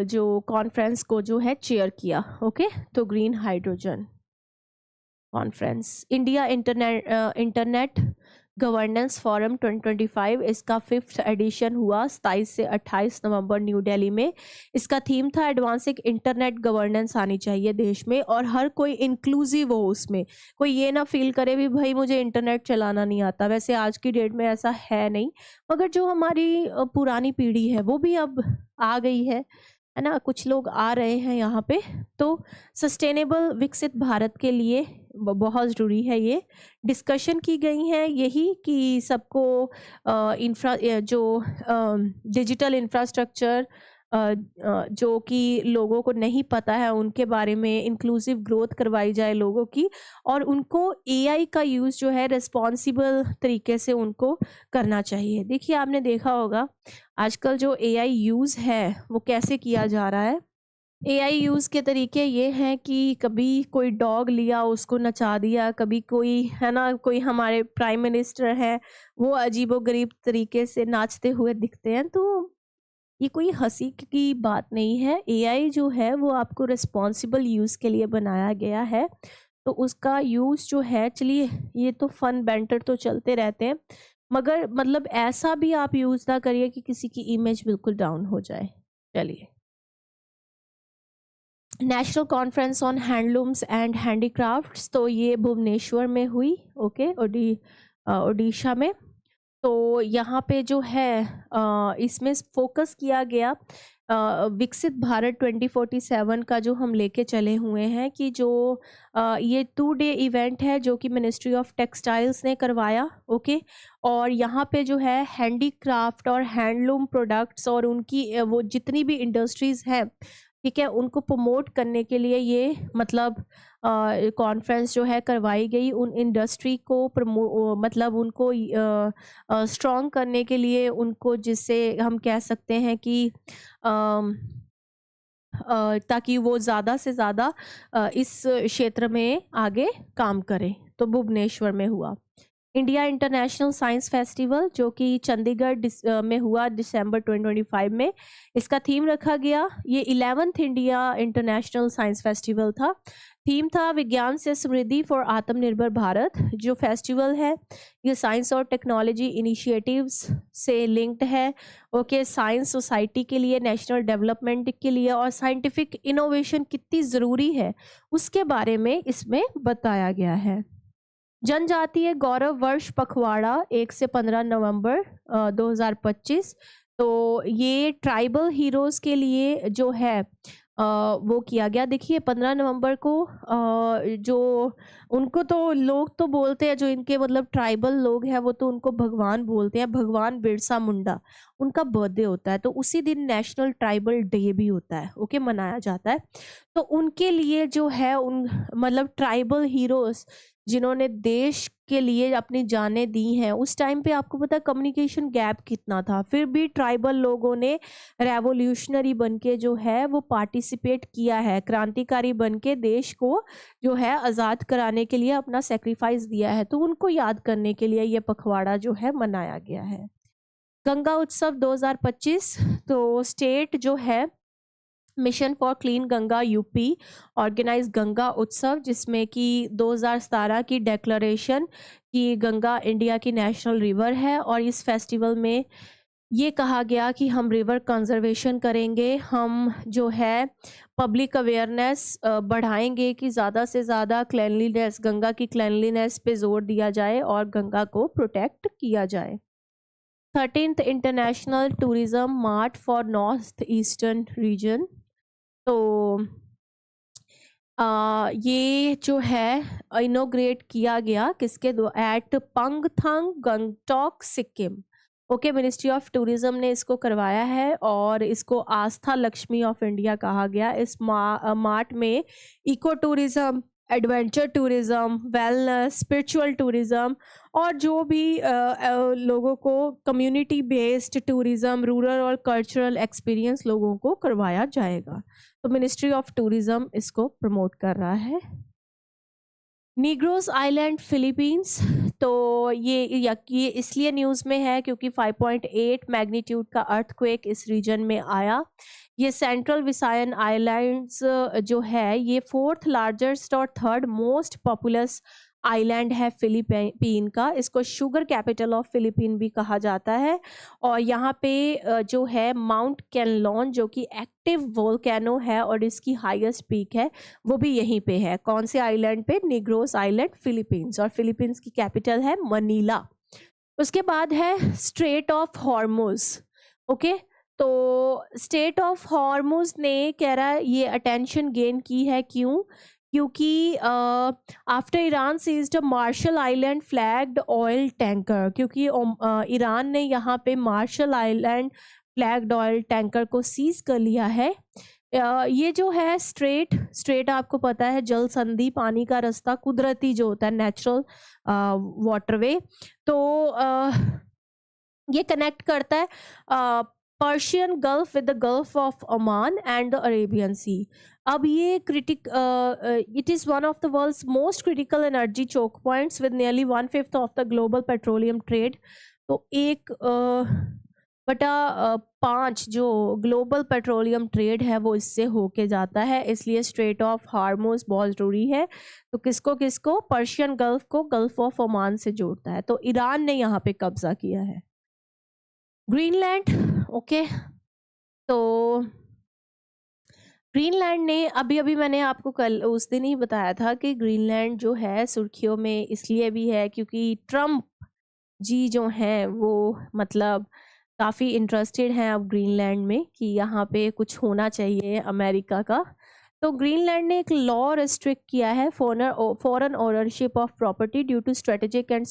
जो कॉन्फ्रेंस को जो है चेयर किया। ओके, तो green hydrogen conference, India internet governance forum 2025, इसका 5th एडिशन हुआ 27 से 28 नवंबर न्यू दिल्ली में। इसका थीम था एडवांसिंग इंटरनेट गवर्नेंस आनी चाहिए देश में, और हर कोई इंक्लूसिव हो उसमें, कोई ये ना फील करे भी भाई मुझे इंटरनेट चलाना नहीं आता। वैसे आज की डेट में ऐसा है नहीं, मगर जो हमारी पुरानी पीढ़ी है वो भी अब आ गई है ना, कुछ लोग आ रहे हैं यहाँ पे। तो सस्टेनेबल विकसित भारत के लिए बहुत ज़रूरी है, ये डिस्कशन की गई हैं यही कि सबको जो डिजिटल इंफ्रास्ट्रक्चर जो कि लोगों को नहीं पता है उनके बारे में इंक्लूसिव ग्रोथ करवाई जाए लोगों की, और उनको एआई का यूज़ जो है रिस्पॉन्सिबल तरीके से उनको करना चाहिए। देखिए आपने देखा होगा आजकल जो एआई यूज़ है वो कैसे किया जा रहा है। एआई यूज़ के तरीके ये हैं कि कभी कोई डॉग लिया उसको नचा दिया, कभी कोई है ना, कोई हमारे प्राइम मिनिस्टर हैं वो अजीबोगरीब तरीके से नाचते हुए दिखते हैं। तो ये कोई हंसी की बात नहीं है। एआई जो है वो आपको रिस्पॉन्सिबल यूज़ के लिए बनाया गया है, तो उसका यूज़ जो है, चलिए ये तो फन बैंटर तो चलते रहते हैं, मगर मतलब ऐसा भी आप यूज़ ना करिए कि किसी की इमेज बिल्कुल डाउन हो जाए। चलिए, national conference on handlooms and handicrafts, तो ये भुवनेश्वर में हुई। ओके, ओडिशा में। तो यहाँ पे जो है इसमें फोकस किया गया विकसित भारत 2047 का जो हम लेके चले हुए हैं, कि जो ये 2 डे इवेंट है जो कि मिनिस्ट्री ऑफ टेक्सटाइल्स ने करवाया। ओके, और यहाँ पे जो है हैंडीक्राफ्ट और हैंडलूम प्रोडक्ट्स और उनकी वो जितनी भी इंडस्ट्रीज़ हैं, ठीक है, उनको प्रमोट करने के लिए ये मतलब कॉन्फ्रेंस जो है करवाई गई। उन इंडस्ट्री को मतलब उनको स्ट्रॉन्ग करने के लिए, उनको जिससे हम कह सकते हैं कि ताकि वो ज़्यादा से ज़्यादा इस क्षेत्र में आगे काम करें। तो भुवनेश्वर में हुआ। इंडिया इंटरनेशनल साइंस फेस्टिवल जो कि चंडीगढ़ में हुआ दिसंबर 2025 में, इसका थीम रखा गया, ये 11th India international science festival था। थीम था विज्ञान से समृद्धि फॉर आत्मनिर्भर भारत। जो फेस्टिवल है ये साइंस और टेक्नोलॉजी इनिशिएटिव्स से लिंक्ड है। ओके, साइंस सोसाइटी के लिए, नेशनल डेवलपमेंट के लिए और साइंटिफिक इनोवेशन कितनी ज़रूरी है उसके बारे में इसमें बताया गया है। जनजातीय गौरव वर्ष पखवाड़ा 1 से 15 नवंबर 2025, तो ये ट्राइबल हीरोज़ के लिए जो है वो किया गया। देखिए 15 नवंबर को जो उनको तो लोग तो बोलते हैं, जो इनके मतलब ट्राइबल लोग हैं वो तो उनको भगवान बोलते हैं, भगवान बिरसा मुंडा, उनका बर्थडे होता है, तो उसी दिन नेशनल ट्राइबल डे भी होता है। ओके, मनाया जाता है। तो उनके लिए जो है उन मतलब ट्राइबल हीरोज़ जिन्होंने देश के लिए अपनी जानें दी हैं, उस टाइम पे आपको पता है कम्युनिकेशन गैप कितना था, फिर भी ट्राइबल लोगों ने रेवोल्यूशनरी बनके जो है वो पार्टिसिपेट किया है, क्रांतिकारी बनके देश को जो है आज़ाद कराने के लिए अपना सेक्रीफाइस दिया है। तो उनको याद करने के लिए ये पखवाड़ा जो है मनाया गया है। गंगा उत्सव 2025, तो स्टेट जो है mission for clean Ganga UP organise Ganga Utsav, जिसमें कि 2017 की डेक्लरेशन कि गंगा इंडिया की नेशनल रिवर है, और इस फेस्टिवल में ये कहा गया कि हम रिवर कंजर्वेशन करेंगे, हम जो है पब्लिक अवेयरनेस बढ़ाएंगे कि ज़्यादा से ज़्यादा क्लैनलीनेस, गंगा की क्लैनलीनेस पे जोर दिया जाए और गंगा को प्रोटेक्ट किया जाए। 13th international tourism mart for north eastern region, तो ये जो है इनोग्रेट किया गया किसके दो at Pangthang Gangtok Sikkim. Okay, ministry of tourism ने इसको करवाया है और इसको आस्था लक्ष्मी ऑफ इंडिया कहा गया। इस मार्ट में eco tourism, adventure tourism, wellness, spiritual tourism और जो भी लोगों को कम्युनिटी बेस्ड टूरिज्म, रूरल और कल्चरल एक्सपीरियंस लोगों को करवाया जाएगा। तो मिनिस्ट्री ऑफ टूरिज्म इसको प्रमोट कर रहा है। Negros island Philippines. तो ये इसलिए न्यूज़ में है क्योंकि 5.8 मैग्नीट्यूड का अर्थक्वेक इस रीजन में आया। ये सेंट्रल विसायन आइलैंड्स जो है ये फोर्थ लार्जेस्ट और थर्ड मोस्ट पॉपुलस आइलैंड है फिलीपीन का। इसको शुगर कैपिटल ऑफ फिलीपीन भी कहा जाता है। और यहाँ पे जो है माउंट कैनलॉन जो कि एक्टिव वोल्केनो है और इसकी हाईएस्ट पीक है वो भी यहीं पे है। कौन से आइलैंड पे? Negroes island Philippines. और फिलीपींस की कैपिटल है मनीला। उसके बाद है स्ट्रेट ऑफ हॉर्मुज। ओके, तो स्टेट ऑफ हॉर्मुज ने कह रहा है ये अटेंशन गेन की है। क्यों? क्योंकि after Iran seized a Marshall Island flagged oil tanker, क्योंकि ईरान ने यहाँ पे Marshall Island flagged oil tanker को सीज कर लिया है। ये जो है स्ट्रेट आपको पता है जल संधि, पानी का रास्ता, कुदरती जो होता है नेचुरल वाटरवे। तो ये कनेक्ट करता है Persian Gulf with the Gulf of Oman and the Arabian Sea. अब ये it is one of the world's most critical energy choke points with nearly 1/5 of the global petroleum trade. तो 1/5 जो global petroleum trade है वो इससे होके जाता है, इसलिए स्ट्रेट ऑफ हार्मुज बहुत ज़रूरी है। तो किसको किसको? पर्शियन गल्फ को गल्फ ऑफ ओमान से जोड़ता है। तो ईरान ने यहाँ पे कब्जा किया है। ग्रीनलैंड। ओके, तो ग्रीनलैंड ने अभी मैंने आपको कल उस दिन ही बताया था कि ग्रीनलैंड जो है सुर्खियों में इसलिए भी है क्योंकि ट्रम्प जी जो हैं वो मतलब काफ़ी इंटरेस्टेड हैं अब ग्रीनलैंड में कि यहाँ पे कुछ होना चाहिए अमेरिका का। तो ग्रीनलैंड ने एक लॉ रेस्ट्रिक्ट किया है foreign ownership of property due to strategic and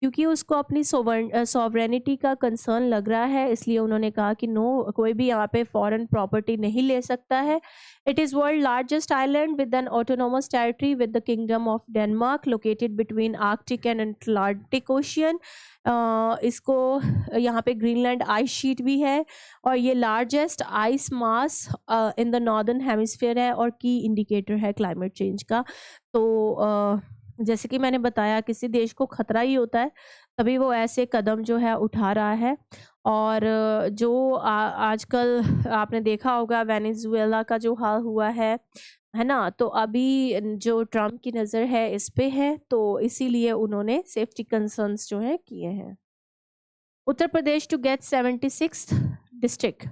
क्योंकि उसको अपनी सॉवरेनिटी का कंसर्न लग रहा है, इसलिए उन्होंने कहा कि नो, कोई भी यहाँ पे फॉरेन प्रॉपर्टी नहीं ले सकता है। It is world largest island with N autonomous territory with the kingdom of Denmark located between Arctic and Atlantic ocean. इसको यहाँ पे ग्रीनलैंड आइस शीट भी है और ये largest ice mass in the northern hemisphere है और की इंडिकेटर है क्लाइमेट चेंज का। तो जैसे कि मैंने बताया किसी देश को खतरा ही होता है तभी वो ऐसे कदम जो है उठा रहा है। और जो आजकल आपने देखा होगा वेनेजुएला का जो हाल हुआ है ना, तो अभी जो ट्रम्प की नज़र है इस पे है, तो इसीलिए उन्होंने सेफ्टी कंसर्न्स जो है किए हैं। Uttar Pradesh to get 76th district.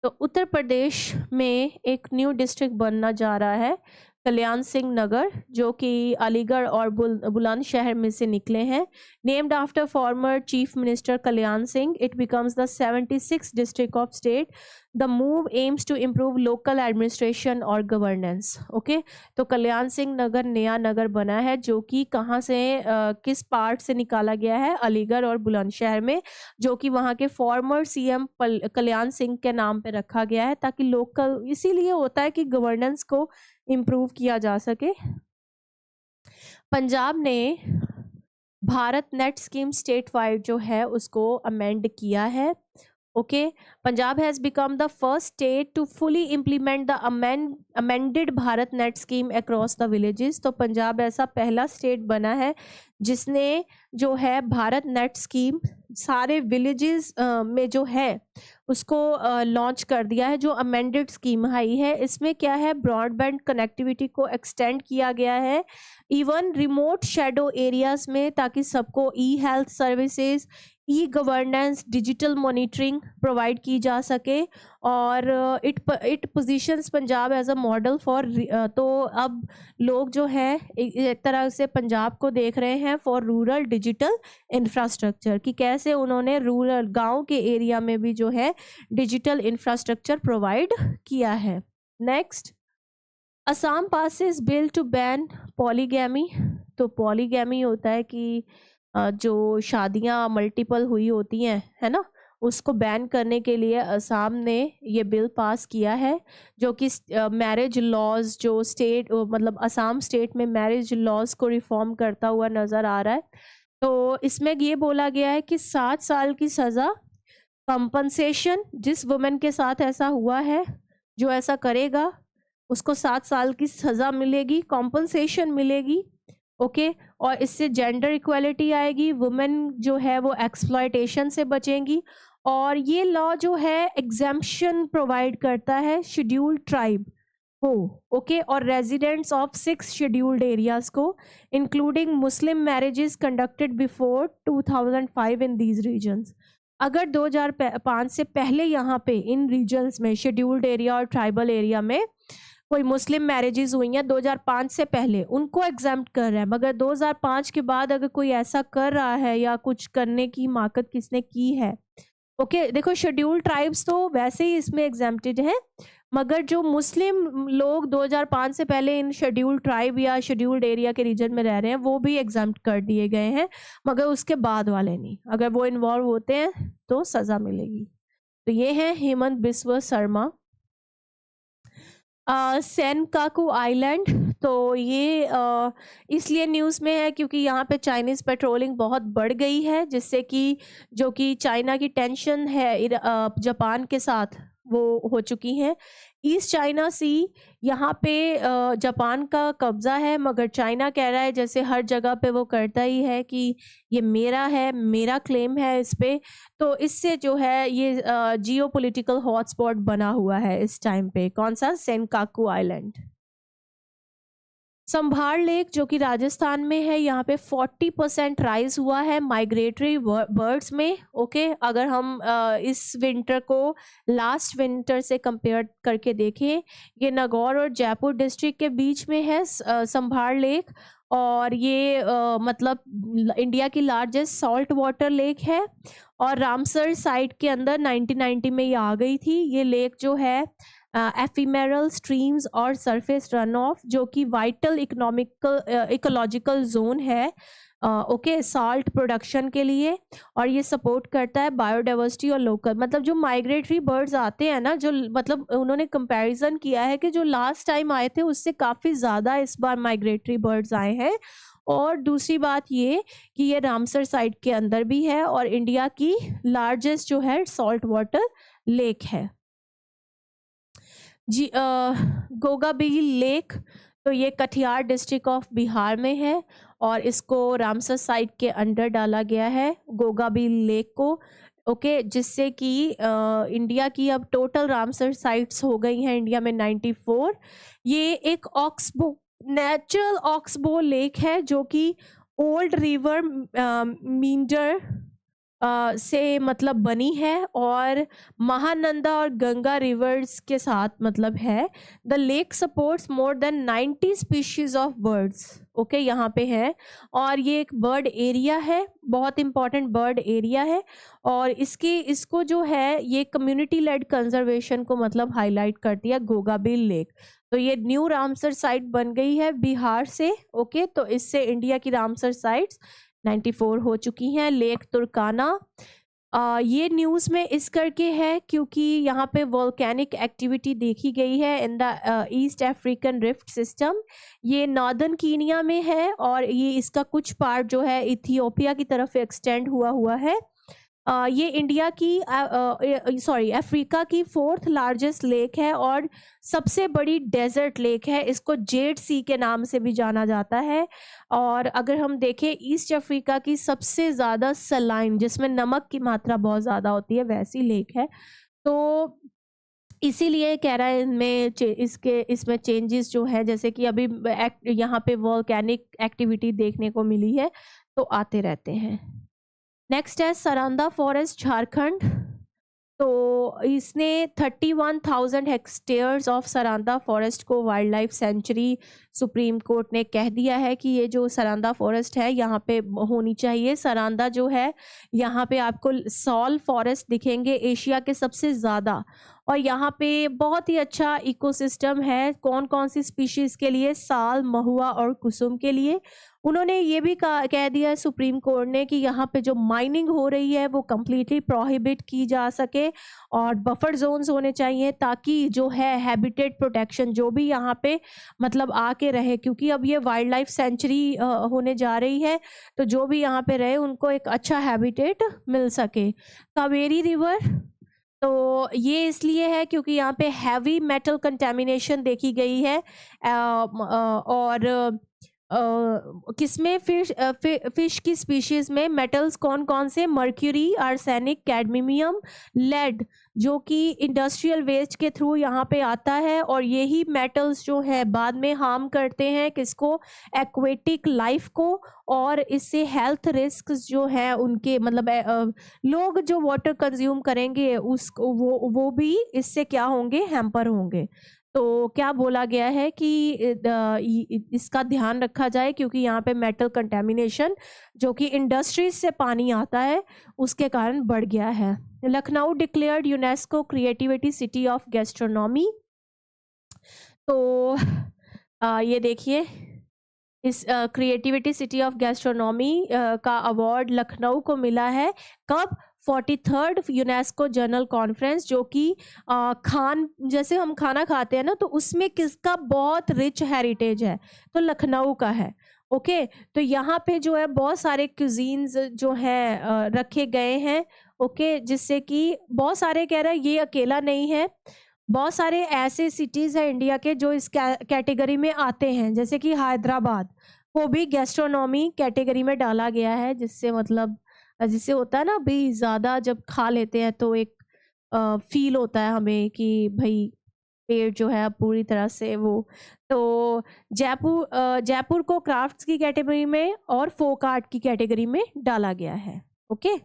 तो उत्तर प्रदेश में एक न्यू डिस्ट्रिक्ट बनना जा रहा है कल्याण सिंह नगर, जो कि अलीगढ़ और बुलंदशहर में से निकले हैं। Named after former chief minister Kalyan Singh, it becomes the 76th district of state. The move aims to improve local administration और गवर्नेंस। ओके, तो कल्याण सिंह नगर नया नगर बना है जो कि कहाँ से किस पार्ट से निकाला गया है? अलीगढ़ और बुलंदशहर में, जो कि वहाँ के फॉर्मर सीएम कल्याण सिंह के नाम पे रखा गया है ताकि लोकल, इसीलिए होता है कि गवर्नेंस को इम्प्रूव किया जा सके। पंजाब ने Bharat net scheme state wide जो है उसको अमेंड किया है। Okay, Punjab has become the first state to fully implement the amended Bharat net scheme across the villages. तो पंजाब ऐसा पहला स्टेट बना है जिसने जो है भारत नेट स्कीम सारे विलेजेस में जो है उसको लॉन्च कर दिया है, जो अमेंडेड स्कीम आई है। इसमें क्या है? ब्रॉडबैंड कनेक्टिविटी को एक्सटेंड किया गया है इवन रिमोट शेडो एरियाज में, ताकि सबको e health services, e governance, digital monitoring provide की जा सके। और it positions Punjab as a model for, तो अब लोग जो है एक तरह से पंजाब को देख रहे हैं फॉर रूरल डिजिटल इंफ्रास्ट्रक्चर, कि कैसे उन्होंने रूरल गांव के एरिया में भी जो है डिजिटल इंफ्रास्ट्रक्चर प्रोवाइड किया है। Next, Assam passes bill to ban polygamy. तो पॉलीगैमी होता है कि जो शादियां मल्टीपल हुई होती हैं, है ना, उसको बैन करने के लिए असम ने ये बिल पास किया है, जो कि मैरिज लॉज जो स्टेट मतलब असम स्टेट में मैरिज लॉज को रिफॉर्म करता हुआ नज़र आ रहा है। तो इसमें ये बोला गया है कि 7 साल की सज़ा, कंपनसेशन, जिस वुमेन के साथ ऐसा हुआ है जो ऐसा करेगा उसको 7 साल की सज़ा मिलेगी, कॉम्पनसेशन मिलेगी ओके। और इससे जेंडर इक्वालिटी आएगी, वुमेन जो है वो एक्सप्लॉयटेशन से बचेंगी। और ये लॉ जो है एग्जेम्पशन प्रोवाइड करता है शेड्यूल्ड ट्राइब हो, ओके, और रेजिडेंट्स ऑफ 6 शेड्यूल्ड एरियाज को, including Muslim marriages conducted before 2005 in these regions. अगर 2005 से पहले यहाँ पे इन रीजन्स में शेड्यूल्ड एरिया और ट्राइबल एरिया में कोई मुस्लिम मैरिजेस हुई हैं 2005 से पहले, उनको एग्जाम्प्ट कर रहा है। मगर 2005 के बाद अगर कोई ऐसा कर रहा है या कुछ करने की हिमाकत किसने की है, ओके, देखो शेड्यूल्ड ट्राइब्स तो वैसे ही इसमें एग्जाम्प्टेड हैं, मगर जो मुस्लिम लोग 2005 से पहले इन शेड्यूल्ड ट्राइब या शेड्यूल्ड एरिया के रीजन में रह रहे हैं वो भी एग्जाम्प्ट कर दिए गए हैं, मगर उसके बाद वाले नहीं। अगर वो इन्वॉल्व होते हैं तो सज़ा मिलेगी। तो ये है हेमंत बिस्वा शर्मा। सेनकाकू आइलैंड, तो ये इसलिए न्यूज़ में है क्योंकि यहाँ पे चाइनीज़ पेट्रोलिंग बहुत बढ़ गई है, जिससे कि जो कि चाइना की टेंशन है जापान के साथ वो हो चुकी हैं। ईस्ट चाइना सी, यहाँ पे जापान का कब्जा है, मगर चाइना कह रहा है जैसे हर जगह पे वो करता ही है कि ये मेरा है, मेरा क्लेम है इस पे। तो इससे जो है ये जियो पोलिटिकल हॉटस्पॉट बना हुआ है इस टाइम पे। कौन सा? Senkaku island. संभार लेक जो कि राजस्थान में है, यहाँ पे 40% राइज हुआ है माइग्रेटरी बर्ड्स में, ओके। अगर हम इस विंटर को लास्ट विंटर से कंपेयर करके देखें, ये नागौर और जयपुर डिस्ट्रिक्ट के बीच में है संभार लेक, और ये मतलब इंडिया की लार्जेस्ट सॉल्ट वाटर लेक है। और रामसर साइट के अंदर 1990 में ये आ गई थी। ये लेक जो है एफिमेरल स्ट्रीम्स और सरफेस रन ऑफ जो कि वाइटल इकोलॉजिकल जोन है, ओके, साल्ट प्रोडक्शन के लिए, और ये सपोर्ट करता है बायोडाइवर्सिटी और लोकल, मतलब जो माइग्रेटरी बर्ड्स आते हैं ना, जो मतलब उन्होंने कंपैरिजन किया है कि जो लास्ट टाइम आए थे उससे काफ़ी ज़्यादा इस बार माइग्रेटरी बर्ड्स आए हैं। और दूसरी बात ये कि ये रामसर साइट के अंदर भी है और इंडिया की लार्जेस्ट जो है सॉल्ट वाटर लेक है जी। गोगाबील लेक, तो ये कटिहार डिस्ट्रिक्ट ऑफ बिहार में है और इसको रामसर साइट के अंडर डाला गया है गोगाबील लेक को, ओके, जिससे कि इंडिया की अब टोटल रामसर साइट्स हो गई हैं इंडिया में 94। ये एक ऑक्सबो नेचुरल ऑक्सबो लेक है जो कि ओल्ड रिवर मींडर से मतलब बनी है और महानंदा और गंगा रिवर्स के साथ मतलब है। The lake supports more than 90 species of birds, okay, यहाँ पे है। और ये एक बर्ड एरिया है, बहुत इंपॉर्टेंट बर्ड एरिया है। और इसको जो है ये कम्युनिटी लेड कंजर्वेशन को मतलब हाईलाइट करती है गोगाबील लेक। तो ये न्यू रामसर साइट बन गई है बिहार से, ओके। तो इससे इंडिया की रामसर साइट्स 94 हो चुकी हैं। लेक तुर्काना, ये न्यूज़ में इस करके है क्योंकि यहाँ पे वोल्केनिक एक्टिविटी देखी गई है in the east African rift system. ये नॉर्दर्न कीनिया में है और ये इसका कुछ पार्ट जो है इथियोपिया की तरफ एक्सटेंड हुआ है। ये इंडिया की अफ्रीका की 4th लार्जेस्ट लेक है और सबसे बड़ी डेजर्ट लेक है। इसको जेड सी के नाम से भी जाना जाता है। और अगर हम देखें ईस्ट अफ्रीका की सबसे ज़्यादा सलाइन, जिसमें नमक की मात्रा बहुत ज़्यादा होती है, वैसी लेक है। तो इसीलिए कह रहा है इसमें चेंजेस जो है, जैसे कि अभी यहाँ पे वॉल्केनिक एक्टिविटी देखने को मिली है, तो आते रहते हैं। नेक्स्ट है सरांदा फॉरेस्ट झारखंड। तो इसने 31,000 हेक्टेयर्स ऑफ सरांदा फॉरेस्ट को wild life sanctuary supreme Court ने कह दिया है कि ये जो सरांदा फॉरेस्ट है यहाँ पे होनी चाहिए। सरांदा जो है यहाँ पे आपको सॉल फॉरेस्ट दिखेंगे एशिया के सबसे ज़्यादा, और यहाँ पे बहुत ही अच्छा इकोसिस्टम है। कौन कौन सी स्पीशीज़ के लिए? साल, महुआ और कुसुम के लिए। उन्होंने ये भी कह दिया है सुप्रीम कोर्ट ने कि यहाँ पे जो माइनिंग हो रही है वो कम्प्लीटली प्रोहिबिट की जा सके और बफर जोन्स होने चाहिए ताकि जो है हैबिटेट प्रोटेक्शन जो भी यहाँ पे मतलब आके रहे, क्योंकि अब ये वाइल्ड लाइफ सेंचुरी होने जा रही है, तो जो भी यहाँ पे रहे उनको एक अच्छा हैबिटेट मिल सके। कावेरी रिवर, तो ये इसलिए है क्योंकि यहाँ पे हैवी मेटल कंटेमिनेशन देखी गई है और किसमें फिश की स्पीशीज में मेटल्स कौन कौन से, मर्क्यूरी, आर्सेनिक, कैडमियम, लेड, जो कि इंडस्ट्रियल वेस्ट के थ्रू यहाँ पे आता है, और यही मेटल्स जो है बाद में हार्म करते हैं किसको, एक्वेटिक लाइफ को, और इससे हेल्थ रिस्क जो है उनके मतलब लोग जो वाटर कंज्यूम करेंगे उसको वो भी इससे क्या होंगे, हैम्पर होंगे। तो क्या बोला गया है कि इसका ध्यान रखा जाए, क्योंकि यहाँ पे मेटल कंटेमिनेशन जो कि इंडस्ट्रीज से पानी आता है उसके कारण बढ़ गया है। Lucknow declared UNESCO creativity city of gastronomy. तो ये देखिए, इस क्रिएटिविटी सिटी ऑफ गैस्ट्रोनॉमी का अवार्ड लखनऊ को मिला है। कब? 43rd यूनेस्को जनरल कॉन्फ्रेंस, जो कि खान, जैसे हम खाना खाते हैं ना, तो उसमें किसका बहुत रिच हेरिटेज है, तो लखनऊ का है। ओके, तो यहाँ पे जो है बहुत सारे क्यूजीन्स जो है रखे गए हैं। ओके, जिससे कि बहुत सारे कह रहे हैं ये अकेला नहीं है, बहुत सारे ऐसे सिटीज हैं इंडिया के जो इस कैटेगरी में आते हैं, जैसे कि हैदराबाद को भी गैस्ट्रोनॉमी कैटेगरी में डाला गया है, जिससे मतलब जिससे होता है ना, भी ज़्यादा जब खा लेते हैं तो एक फील होता है हमें कि भाई पेट जो है पूरी तरह से वो। तो जयपुर को क्राफ्ट्स की कैटेगरी में और फोक आर्ट की कैटेगरी में डाला गया है। Okay,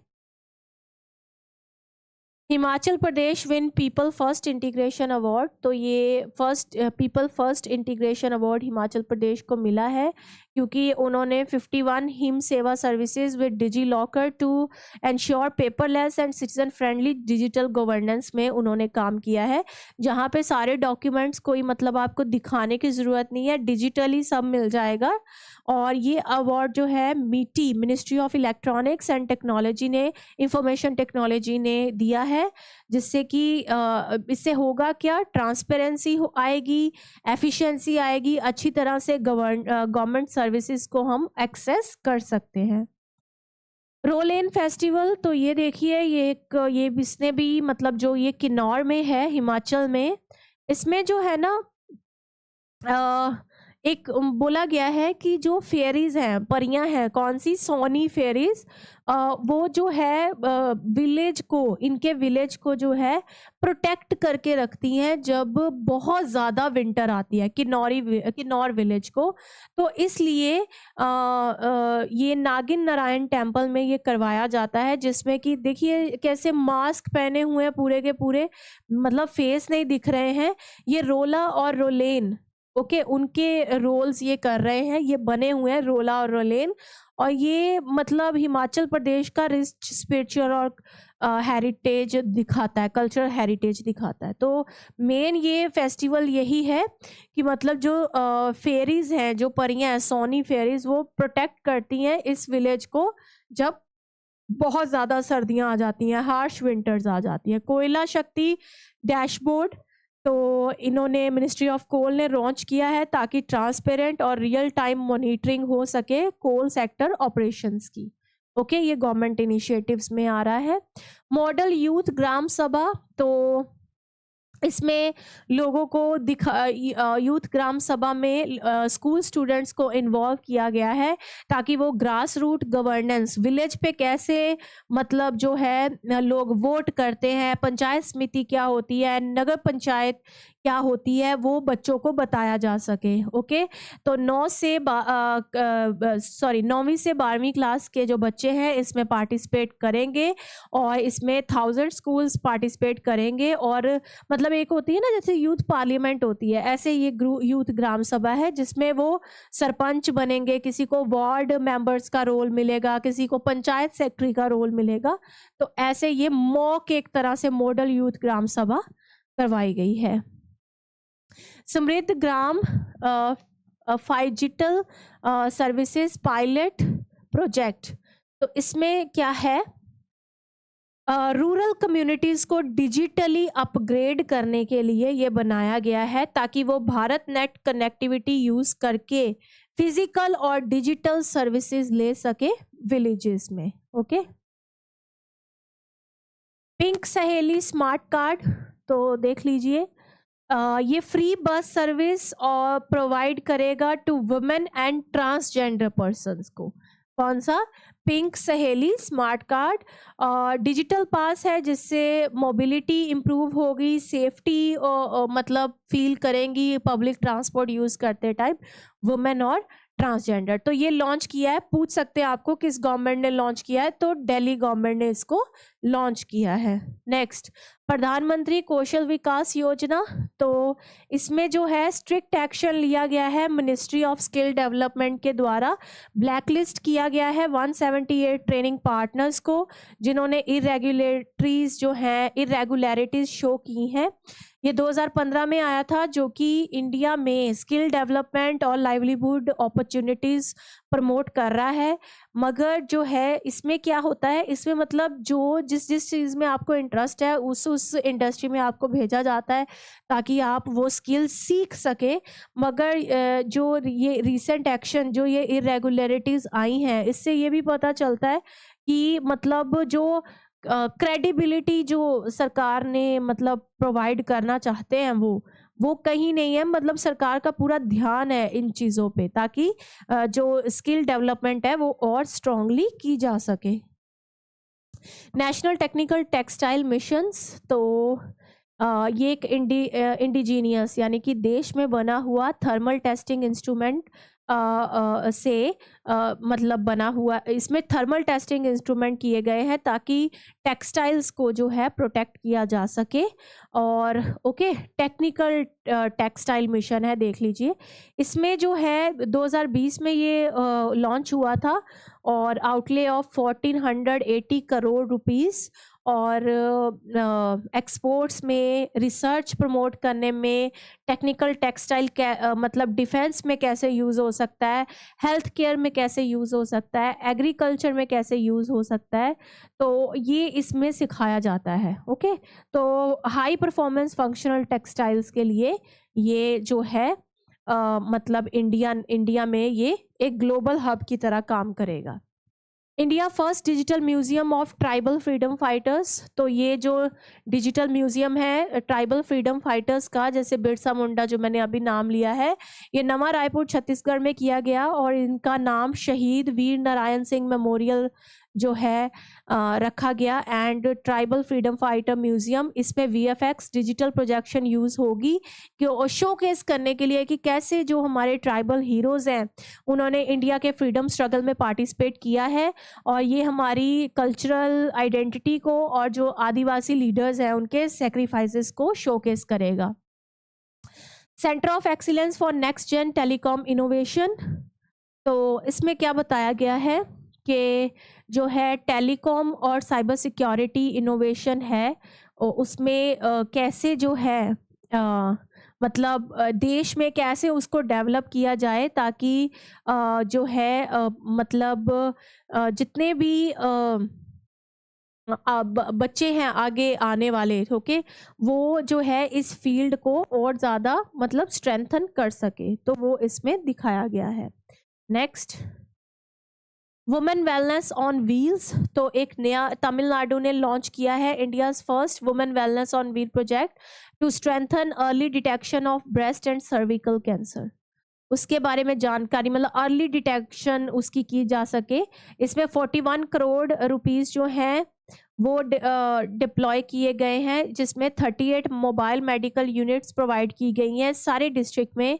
Himachal Pradesh win people first integration award. तो ये people first integration award Himachal Pradesh को मिला है, क्योंकि उन्होंने 51 Him Seva services with DigiLocker to ensure paperless and citizen friendly digital governance में उन्होंने काम किया है, जहाँ पे सारे डॉक्यूमेंट्स कोई मतलब आपको दिखाने की ज़रूरत नहीं है, डिजिटली सब मिल जाएगा। और ये अवार्ड जो है ministry of electronics and technology ने, इंफॉर्मेशन टेक्नोलॉजी ने दिया है, जिससे कि इससे होगा क्या, ट्रांसपेरेंसी आएगी, एफिशिएंसी आएगी, अच्छी तरह से गवर्नमेंट सर्विसेज को हम एक्सेस कर सकते हैं। रोलेन फेस्टिवल, तो ये देखिए, ये इसने भी मतलब जो ये किन्नौर में है हिमाचल में, इसमें जो है ना एक बोला गया है कि जो फेरीज हैं, परियां हैं, कौन सी, सोनी फेरीज, वो जो है इनके विलेज को जो है प्रोटेक्ट करके रखती हैं जब बहुत ज़्यादा विंटर आती है, किन्नौर विलेज को। तो इसलिए ये नागिन नारायण टेम्पल में ये करवाया जाता है, जिसमें कि देखिए कैसे मास्क पहने हुए हैं पूरे के पूरे, मतलब फेस नहीं दिख रहे हैं। ये रोला और रोलेन, ओके, उनके रोल्स ये कर रहे हैं, ये बने हुए हैं रोला और रोलेन, और ये मतलब हिमाचल प्रदेश का रिच स्पिरिचुअल और हेरिटेज दिखाता है, कल्चरल हेरिटेज दिखाता है। तो मेन ये फेस्टिवल यही है कि मतलब जो फेरीज हैं, जो परियां हैं, सोनी फेरीज, वो प्रोटेक्ट करती हैं इस विलेज को जब बहुत ज़्यादा सर्दियां आ जाती हैं, हार्श विंटर्स आ जाती हैं। कोयला शक्ति डैशबोर्ड, तो इन्होंने मिनिस्ट्री ऑफ कोल ने लॉन्च किया है ताकि ट्रांसपेरेंट और रियल टाइम मॉनिटरिंग हो सके कोल सेक्टर ऑपरेशंस की। ओके, ये गवर्नमेंट इनिशिएटिव्स में आ रहा है। मॉडल यूथ ग्राम सभा, तो इसमें लोगों को यूथ ग्राम सभा में स्कूल स्टूडेंट्स को इन्वॉल्व किया गया है, ताकि वो ग्रास रूट गवर्नेंस, विलेज पे कैसे मतलब जो है लोग वोट करते हैं, पंचायत समिति क्या होती है, नगर पंचायत क्या होती है, वो बच्चों को बताया जा सके। ओके, तो 9वीं से 12वीं क्लास के जो बच्चे हैं इसमें पार्टिसिपेट करेंगे, और इसमें 1000 स्कूल्स पार्टिसिपेट करेंगे। और मतलब एक होती है ना जैसे यूथ पार्लियामेंट होती है, ऐसे ये यूथ ग्राम सभा है, जिसमें वो सरपंच बनेंगे, किसी को वार्ड मेंबर्स का रोल मिलेगा, किसी को पंचायत सेक्रेटरी का रोल मिलेगा। तो ऐसे ये मॉक एक तरह से मॉडल यूथ ग्राम सभा करवाई गई है। समृद्ध ग्राम फाइजिटल सर्विसेज पायलट प्रोजेक्ट, तो इसमें क्या है, रूरल कम्युनिटीज़ को डिजिटली अपग्रेड करने के लिए ये बनाया गया है, ताकि वो भारत नेट कनेक्टिविटी यूज़ करके फिजिकल और डिजिटल सर्विसेज ले सके विलेजेस में। ओके, पिंक सहेली स्मार्ट कार्ड, तो देख लीजिए, ये फ्री बस सर्विस और प्रोवाइड करेगा to women and transgender persons को। कौन सा? पिंक सहेली स्मार्ट कार्ड। डिजिटल पास है जिससे मोबिलिटी इम्प्रूव होगी, सेफ्टी मतलब फील करेंगी पब्लिक ट्रांसपोर्ट यूज करते टाइम वुमेन और ट्रांसजेंडर। तो ये लॉन्च किया है, पूछ सकते हैं आपको किस गवर्नमेंट ने लॉन्च किया है, तो दिल्ली गवर्नमेंट ने इसको लॉन्च किया है। नेक्स्ट, प्रधानमंत्री कौशल विकास योजना। तो इसमें जो है स्ट्रिक्ट एक्शन लिया गया है मिनिस्ट्री ऑफ स्किल डेवलपमेंट के द्वारा। ब्लैकलिस्ट किया गया है 178 ट्रेनिंग पार्टनर्स को जिन्होंने इरेगुलरिटीज शो की हैं। ये 2015 में आया था, जो कि इंडिया में स्किल डेवलपमेंट और लाइवलीहुड अपॉर्चुनिटीज प्रमोट कर रहा है। मगर जो है इसमें क्या होता है, इसमें मतलब जो जिस जिस चीज़ में आपको इंटरेस्ट है उस इंडस्ट्री में आपको भेजा जाता है ताकि आप वो स्किल सीख सके। मगर जो ये रिसेंट एक्शन, जो ये इरेगुलरिटीज आई हैं, इससे ये भी पता चलता है कि मतलब जो क्रेडिबिलिटी जो सरकार ने मतलब प्रोवाइड करना चाहते हैं वो कहीं नहीं है। मतलब सरकार का पूरा ध्यान है इन चीज़ों पे ताकि जो स्किल डेवलपमेंट है वो और स्ट्रांगली की जा सके। National technical textile missions. तो ये एक इंडिजीनियस यानी कि देश में बना हुआ थर्मल टेस्टिंग इंस्ट्रूमेंट से मतलब बना हुआ, इसमें थर्मल टेस्टिंग इंस्ट्रूमेंट किए गए हैं ताकि टेक्सटाइल्स को जो है प्रोटेक्ट किया जा सके। और ओके, टेक्निकल टेक्सटाइल मिशन है, देख लीजिए। इसमें जो है 2020 में ये लॉन्च हुआ था और आउटले ऑफ 1480 करोड़ रुपीस। और एक्सपोर्ट्स में, रिसर्च प्रमोट करने में, टेक्निकल टेक्सटाइल मतलब डिफेंस में कैसे यूज़ हो सकता है, हेल्थ केयर में कैसे यूज़ हो सकता है, एग्रीकल्चर में कैसे यूज़ हो सकता है, तो ये इसमें सिखाया जाता है। ओके, तो हाई परफॉर्मेंस फंक्शनल टेक्सटाइल्स के लिए ये जो है मतलब इंडिया में ये एक ग्लोबल हब की तरह काम करेगा। India first digital museum of tribal freedom fighters. तो ये जो डिजिटल म्यूजियम है ट्राइबल फ्रीडम फाइटर्स का, जैसे बिरसा मुंडा जो मैंने अभी नाम लिया है, ये नवा रायपुर छत्तीसगढ़ में किया गया और इनका नाम शहीद वीर नारायण सिंह मेमोरियल जो है रखा गया। And tribal freedom fighter museum, इसमें VFX डिजिटल प्रोजेक्शन यूज़ होगी कि शोकेस करने के लिए कि कैसे जो हमारे ट्राइबल हीरोज़ हैं उन्होंने इंडिया के फ्रीडम स्ट्रगल में पार्टिसिपेट किया है, और ये हमारी कल्चरल आइडेंटिटी को और जो आदिवासी लीडर्स हैं उनके सेक्रीफाइसेस को शोकेस करेगा। Centre of excellence for next gen telecom innovation. तो इसमें क्या बताया गया है कि जो है टेलीकॉम और साइबर सिक्योरिटी इनोवेशन है, उसमें कैसे जो है मतलब देश में कैसे उसको डेवलप किया जाए ताकि जो है मतलब जितने भी बच्चे हैं आगे आने वाले, ओके, वो जो है इस फील्ड को और ज़्यादा मतलब स्ट्रेंथन कर सके, तो वो इसमें दिखाया गया है। Next, women wellness on wheels. तो एक नया तमिलनाडु ने लॉन्च किया है India's first women wellness on wheel project to strengthen early detection of breast and cervical cancer. उसके बारे में जानकारी, मतलब अर्ली डिटेक्शन उसकी की जा सके। इसमें 41 करोड़ रुपीस जो हैं वो डिप्लॉय किए गए हैं, जिसमें 38 मोबाइल मेडिकल यूनिट्स प्रोवाइड की गई हैं सारे डिस्ट्रिक्ट में,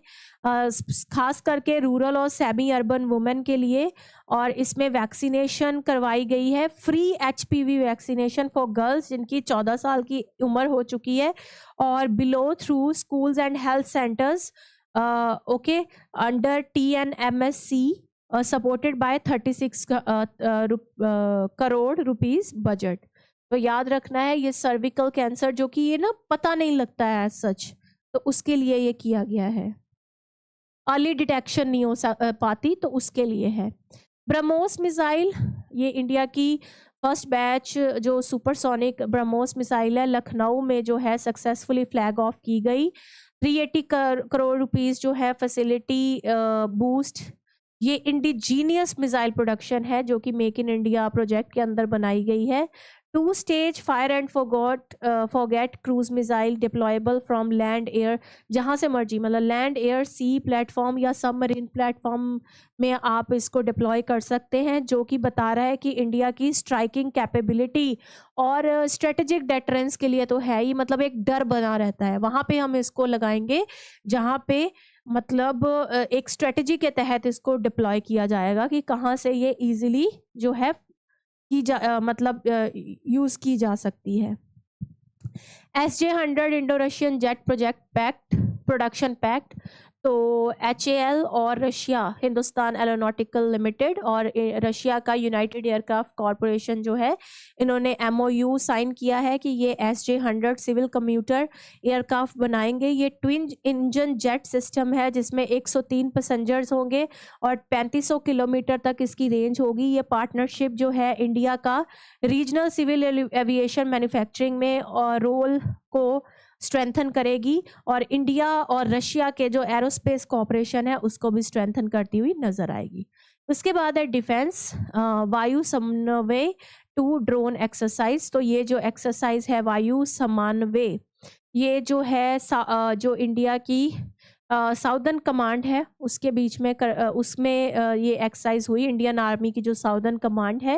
खास करके रूरल और सेमी अर्बन वुमेन के लिए। और इसमें वैक्सीनेशन करवाई गई है, free HPV vaccination for girls जिनकी 14 साल की उम्र हो चुकी है और below through schools and health centres okay under TNMSC supported by 36 crore rupees budget. तो याद रखना है ये सर्विकल कैंसर जो कि ये ना पता नहीं लगता है सच, तो उसके लिए ये किया गया है। अर्ली डिटेक्शन नहीं हो पाती तो उसके लिए है। ब्रह्मोस मिसाइल, ये इंडिया की फर्स्ट बैच जो सुपरसोनिक ब्रह्मोस मिसाइल है, लखनऊ में जो है सक्सेसफुली फ्लैग ऑफ की गई। 380 करोड़ रुपीस जो है फैसिलिटी बूस्ट। ये इंडिजीनियस मिसाइल प्रोडक्शन है जो कि मेक इन इंडिया प्रोजेक्ट के अंदर बनाई गई है। Two stage fire and forget cruise missile deployable from land air, जहाँ से मर्जी, मतलब लैंड एयर सी प्लेटफॉर्म या सबमरीन प्लेटफॉर्म में आप इसको डिप्लॉय कर सकते हैं, जो कि बता रहा है कि इंडिया की स्ट्राइकिंग कैपेबिलिटी और स्ट्रेटेजिक डेटरेंस के लिए तो है ही, मतलब एक डर बना रहता है, वहाँ पे हम इसको लगाएंगे जहाँ पे मतलब एक स्ट्रेटजी के तहत इसको डिप्लॉय किया जाएगा कि कहाँ से ये इजीली जो है मतलब यूज की जा सकती है। SJ-100 Indo Russian jet project pact production pact, तो HAL और रशिया हिंदुस्तान एरोनॉटिकल लिमिटेड और रशिया का यूनाइटेड एयरक्राफ्ट कॉरपोरेशन जो है, इन्होंने MOU साइन किया है कि ये SJ-100 सिविल कम्यूटर एयरक्राफ्ट बनाएंगे। ये ट्विन इंजन जेट सिस्टम है जिसमें 103 पैसेंजर्स होंगे और 3500 किलोमीटर तक इसकी रेंज होगी। ये पार्टनरशिप जो है इंडिया का रीजनल सिविल एविएशन मैन्युफैक्चरिंग में और रोल को स्ट्रेंथन करेगी और इंडिया और रशिया के जो एरोस्पेस कॉपरेशन है उसको भी स्ट्रेंथन करती हुई नजर आएगी। उसके बाद है डिफेंस वायु समन्वय 2 ड्रोन एक्सरसाइज, तो ये जो एक्सरसाइज है वायु समन्वय, ये जो है जो इंडिया की साउदर्न कमांड है उसके बीच में उसमें ये एक्सरसाइज हुई, इंडियन आर्मी की जो साउदर्न कमांड है,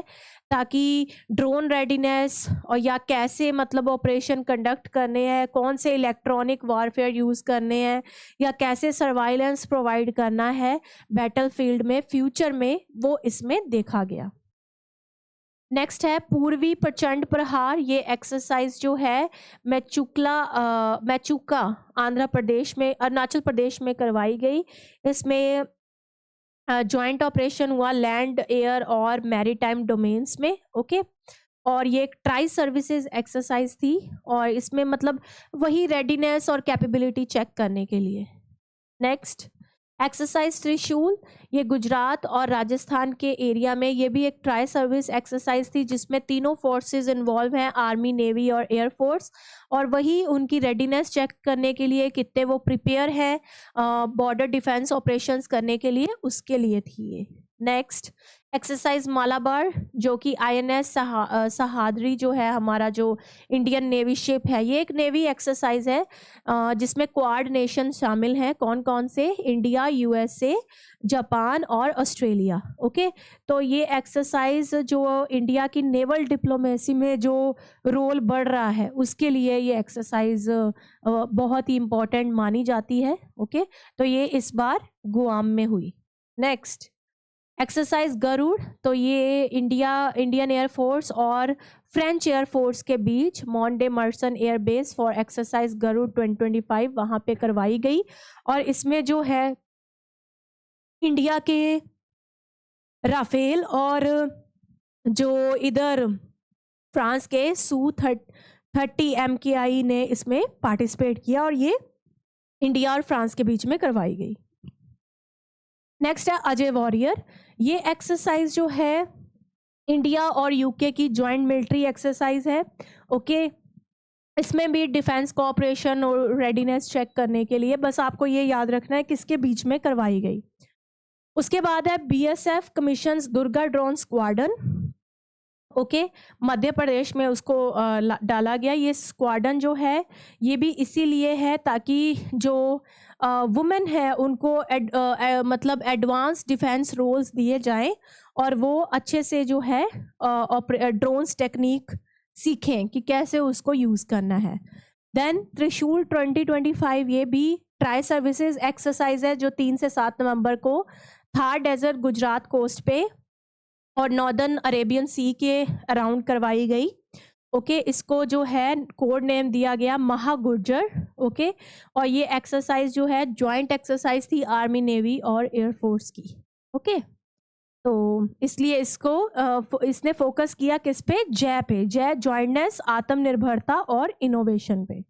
ताकि ड्रोन रेडीनेस और या कैसे मतलब ऑपरेशन कंडक्ट करने हैं, कौन से इलेक्ट्रॉनिक वॉरफेयर यूज़ करने हैं या कैसे सर्वाइलेंस प्रोवाइड करना है बैटलफील्ड में फ्यूचर में, वो इसमें देखा गया। नेक्स्ट है पूर्वी प्रचंड प्रहार, ये एक्सरसाइज जो है मैचुका आंध्र प्रदेश में, अरुणाचल प्रदेश में करवाई गई। इसमें जॉइंट ऑपरेशन हुआ लैंड एयर और मैरीटाइम डोमेन्स में, ओके। और ये एक ट्राई सर्विसेज एक्सरसाइज थी और इसमें मतलब वही रेडीनेस और कैपेबिलिटी चेक करने के लिए। नेक्स्ट एक्सरसाइज त्रिशूल, ये गुजरात और राजस्थान के एरिया में, ये भी एक ट्राई सर्विस एक्सरसाइज थी जिसमें तीनों फोर्सेस इन्वॉल्व हैं, आर्मी, नेवी और एयरफोर्स, और वही उनकी रेडीनेस चेक करने के लिए कितने वो प्रिपेयर हैं बॉर्डर डिफेंस ऑपरेशंस करने के लिए, उसके लिए थी ये। नेक्स्ट एक्सरसाइज मालाबार, जो कि INS सहादरी जो है हमारा जो इंडियन नेवी शिप है, ये एक नेवी एक्सरसाइज है जिसमें क्वाड नेशन शामिल हैं, कौन कौन से, इंडिया, USA, जापान और ऑस्ट्रेलिया, ओके। तो ये एक्सरसाइज जो इंडिया की नेवल डिप्लोमेसी में जो रोल बढ़ रहा है उसके लिए ये एक्सरसाइज बहुत ही इम्पोर्टेंट मानी जाती है, ओके। तो ये इस बार गुआम में हुई। नेक्स्ट एक्सरसाइज गरुड़, तो ये इंडियन एयरफोर्स और फ्रेंच एयरफोर्स के बीच मॉन्डे मर्सन एयरबेस फॉर एक्सरसाइज गरुड़ 2025 वहाँ पे करवाई गई, और इसमें जो है इंडिया के राफेल और जो इधर फ्रांस के Su-30 MKI ने इसमें पार्टिसिपेट किया और ये इंडिया और फ्रांस के बीच में करवाई गई। नेक्स्ट है अजय वॉरियर, ये एक्सरसाइज जो है इंडिया और UK की ज्वाइंट मिलिट्री एक्सरसाइज है, ओके। इसमें भी डिफेंस कोऑपरेशन और रेडीनेस चेक करने के लिए, बस आपको ये याद रखना है किसके बीच में करवाई गई। उसके बाद है BSF commissions Durga drone squadron, okay, Madhya Pradesh में उसको डाला गया। ये स्क्वाडन जो है ये भी इसीलिए है ताकि जो वुमेन है उनको मतलब एडवांस डिफेंस रोल्स दिए जाएं और वो अच्छे से जो है ड्रोन्स टेक्निक सीखें कि कैसे उसको यूज़ करना है। देन त्रिशूल 2025, ये भी ट्राई सर्विसेज एक्सरसाइज है जो 3 से 7 नवंबर को थार डेजर्ट गुजरात कोस्ट पे और नॉर्दर्न अरेबियन सी के अराउंड करवाई गई, ओके। इसको जो है कोड नेम दिया गया महागुर्जर, ओके। और ये एक्सरसाइज जो है जॉइंट एक्सरसाइज थी आर्मी, नेवी और एयरफोर्स की, ओके। तो इसलिए इसको इसने फोकस किया किस पे, जय पे, जय जॉइंटनेस, आत्मनिर्भरता और इनोवेशन पे।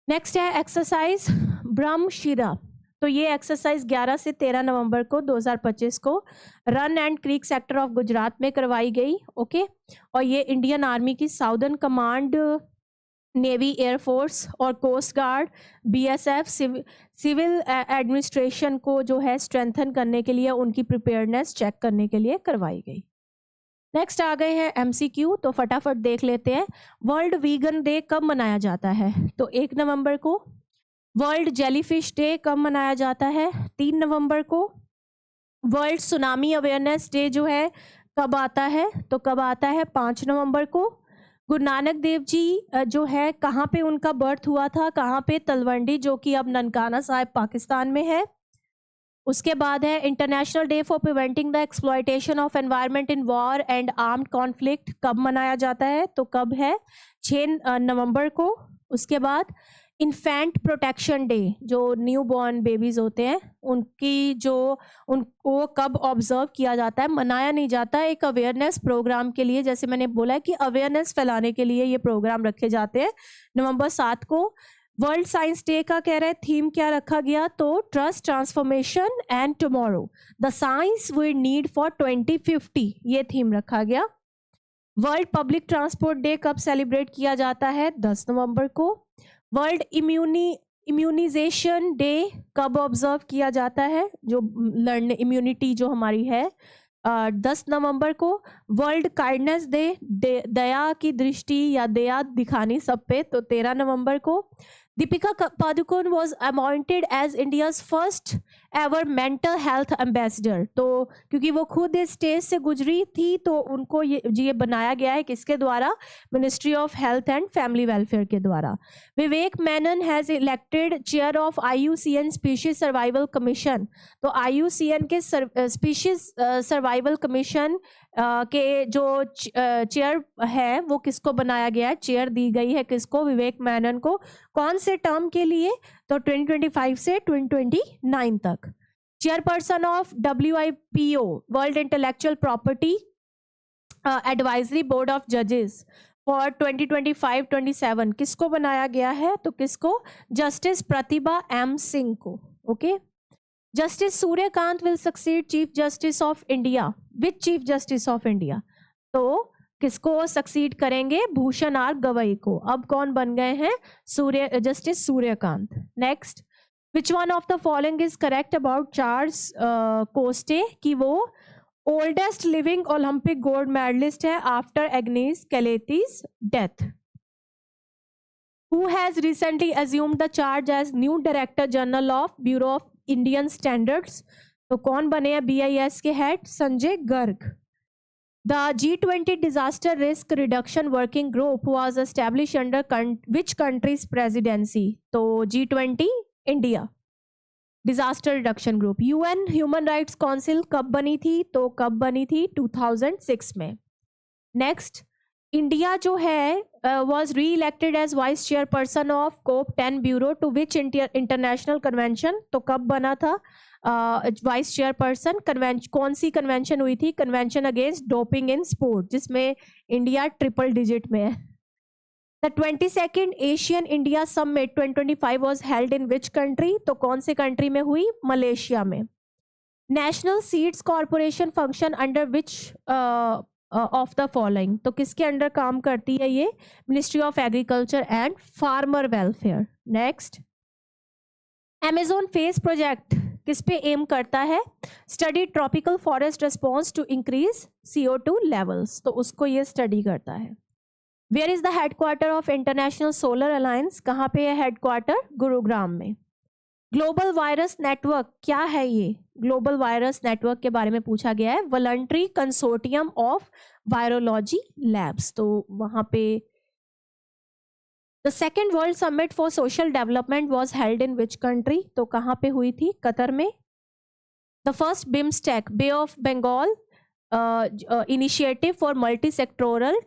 नेक्स्ट है एक्सरसाइज ब्रह्मशिरा, तो ये एक्सरसाइज 11 से 13 नवंबर को 2025 को Rann and creek sector of Gujarat में करवाई गई, ओके। और ये इंडियन आर्मी की साउदर्न कमांड, नेवी, एयरफोर्स और coast guard, BSF civil administration को जो है स्ट्रेंथन करने के लिए उनकी प्रिपेयर्डनेस चेक करने के लिए करवाई गई। नेक्स्ट आ गए हैं MCQ, तो फटाफट देख लेते हैं। वर्ल्ड वीगन डे कब मनाया जाता है? तो 1 नवंबर को। वर्ल्ड जेलीफिश डे कब मनाया जाता है? 3 नवंबर को। वर्ल्ड सुनामी अवेयरनेस डे जो है कब आता है? तो कब आता है? 5 नवंबर को। गुरु नानक देव जी जो है कहाँ पे उनका बर्थ हुआ था? कहाँ पे? तलवंडी, जो कि अब ननकाना साहिब पाकिस्तान में है। उसके बाद है international day for preventing the exploitation of environment in war and armed conflict कब मनाया जाता है? तो कब है? 6 नवंबर को। उसके बाद इन्फेंट प्रोटेक्शन डे, जो न्यू बॉर्न बेबीज होते हैं उनकी जो उनको कब ऑब्जर्व किया जाता है? मनाया नहीं जाता है, एक अवेयरनेस प्रोग्राम के लिए, जैसे मैंने बोला है कि अवेयरनेस फैलाने के लिए ये प्रोग्राम रखे जाते हैं। नवंबर 7 को। वर्ल्ड साइंस डे का कह रहे हैं थीम क्या रखा गया? तो trust, transformation and tomorrow, the science we need for 2050, ये थीम रखा गया। वर्ल्ड पब्लिक ट्रांसपोर्ट डे कब सेलिब्रेट किया जाता है? 10 नवंबर को। वर्ल्ड इम्यूनाइजेशन डे कब ऑब्जर्व किया जाता है? जो लर्न इम्यूनिटी जो हमारी है, 10 नवंबर को। वर्ल्ड काइंडनेस डे, दया की दृष्टि या दया दिखानी सब पे, तो 13 नवंबर को। Deepika Padukone was appointed as India's first ever mental health ambassador, तो क्योंकि वो खुद इस स्टेज से गुजरी थी तो उनको ये बनाया गया है किसके द्वारा? Ministry of health and family welfare के द्वारा। Vivek Menon has elected chair of IUCN species survival commission, तो IUCN के स्पीशीज सर्वाइवल कमीशन के जो चेयर है वो किसको बनाया गया है? चेयर दी गई है किसको? विवेक मेनन को। कौन से टर्म के लिए? तो 2025 से 2029 तक। Chairperson of WIPO, world intellectual property advisory board of जजेस फॉर 2025-27 किसको बनाया गया है? तो किसको? जस्टिस प्रतिभा M सिंह को। Okay. Justice Suryakant will succeed chief justice of India. Which chief justice of India? तो किसको सक्सीड करेंगे? भूषण R गवई को। अब कौन बन गए हैं? Justice Surya Kant. Next, which one of the following is correct about Charles Coste, कि वो oldest living Olympic gold medallist है after Agnes Keleti's death. Who has recently assumed the charge as new Director General of Bureau of Indian Standards? तो कौन बने हैं BIS के head? Sanjay Garg. The G20 Disaster Risk Reduction Working Group was established under which country's presidency? तो G20 India. Disaster reduction group. UN human rights council कब बनी थी? तो कब बनी थी? 2006 में। नेक्स्ट, इंडिया जो है was re-elected as vice chairperson of COP10 bureau to which international convention? तो कब बना था वाइस चेयरपर्सन? कौन सी कन्वेंशन हुई थी? Convention against doping in sport, जिसमें इंडिया ट्रिपल डिजिट में है। The 22nd Asian India summit 2025 was held in which country? तो कौन से कंट्री में हुई? मलेशिया में। National seeds corporation function under which of the following? तो किसके अंडर काम करती है ये? Ministry of agriculture and farmer welfare. Next, Amazon face project किस पे एम करता है? Study tropical forest response to increase CO2 levels, तो उसको ये स्टडी करता है। Where is the headquarter of international solar alliance? कहाँ पे है हेडक्वार्टर? गुरुग्राम में। ग्लोबल वायरस नेटवर्क क्या है ये? ग्लोबल वायरस नेटवर्क के बारे में पूछा गया है। Voluntary consortium of virology labs, तो वहां पे। The second world summit for social development was held in which country? तो कहाँ पे हुई थी? कतर में। The first BIMSTEC, bay of Bengal initiative for multi-sectoral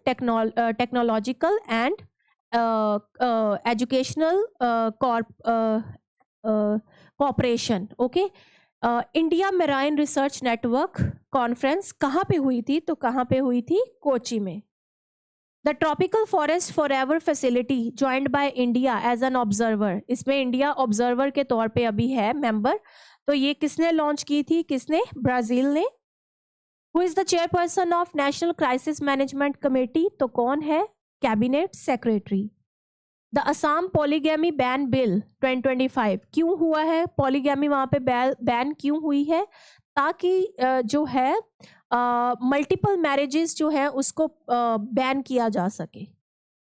technological and educational cooperation. Okay. India marine research network conference कहाँ पे हुई थी? तो कहाँ पे हुई थी? कोची में। The tropical forest forever facility joined by India as an observer, इसमें इंडिया ऑब्जर्वर के तौर पे अभी है मेंबर, तो ये किसने लॉन्च की थी? किसने? ब्राजील ने। Who is the chairperson of National Crisis Management Committee? तो कौन है? Cabinet secretary. The Assam polygamy ban bill 2025 क्यों हुआ है? पॉलीगैमी वहां पे बैन क्यों हुई है? ताकि जो है मल्टीपल मैरिजेस जो है उसको बैन किया जा सके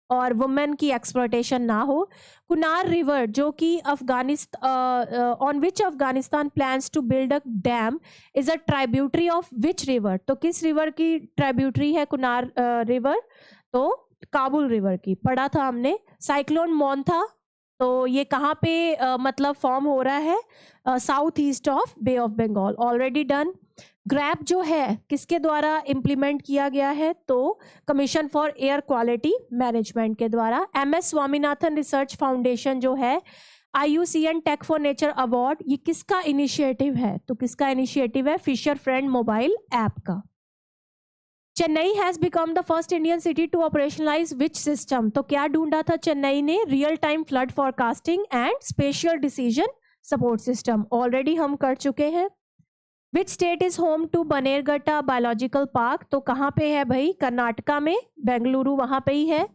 और वुमेन की एक्सप्लॉयटेशन ना हो। कुनार रिवर जो कि Afghanistan on which Afghanistan plans to build a dam is a tributary of which river, तो किस रिवर की ट्राइब्यूटरी है कुनार रिवर, तो काबुल रिवर की, पढ़ा था हमने। साइक्लोन मोंथा, तो ये कहाँ पे मतलब फॉर्म हो रहा है, south east of bay of Bengal, already done. GRAP जो है किसके द्वारा इम्प्लीमेंट किया गया है, तो commission for air quality management के द्वारा। MS स्वामीनाथन रिसर्च फाउंडेशन जो है IUCN tech for nature award, ये किसका इनिशिएटिव है, तो किसका इनिशिएटिव है, फिशर फ्रेंड मोबाइल ऐप का। Chennai has become the first Indian city to operationalise which system, तो क्या ढूंढा था चेन्नई ने, real time flood forecasting and special decision support system, already हम कर चुके हैं। Which state is home to Bannerghatta biological park, तो कहाँ पे है भाई, कर्नाटका में, बेंगलुरु वहां पे ही है।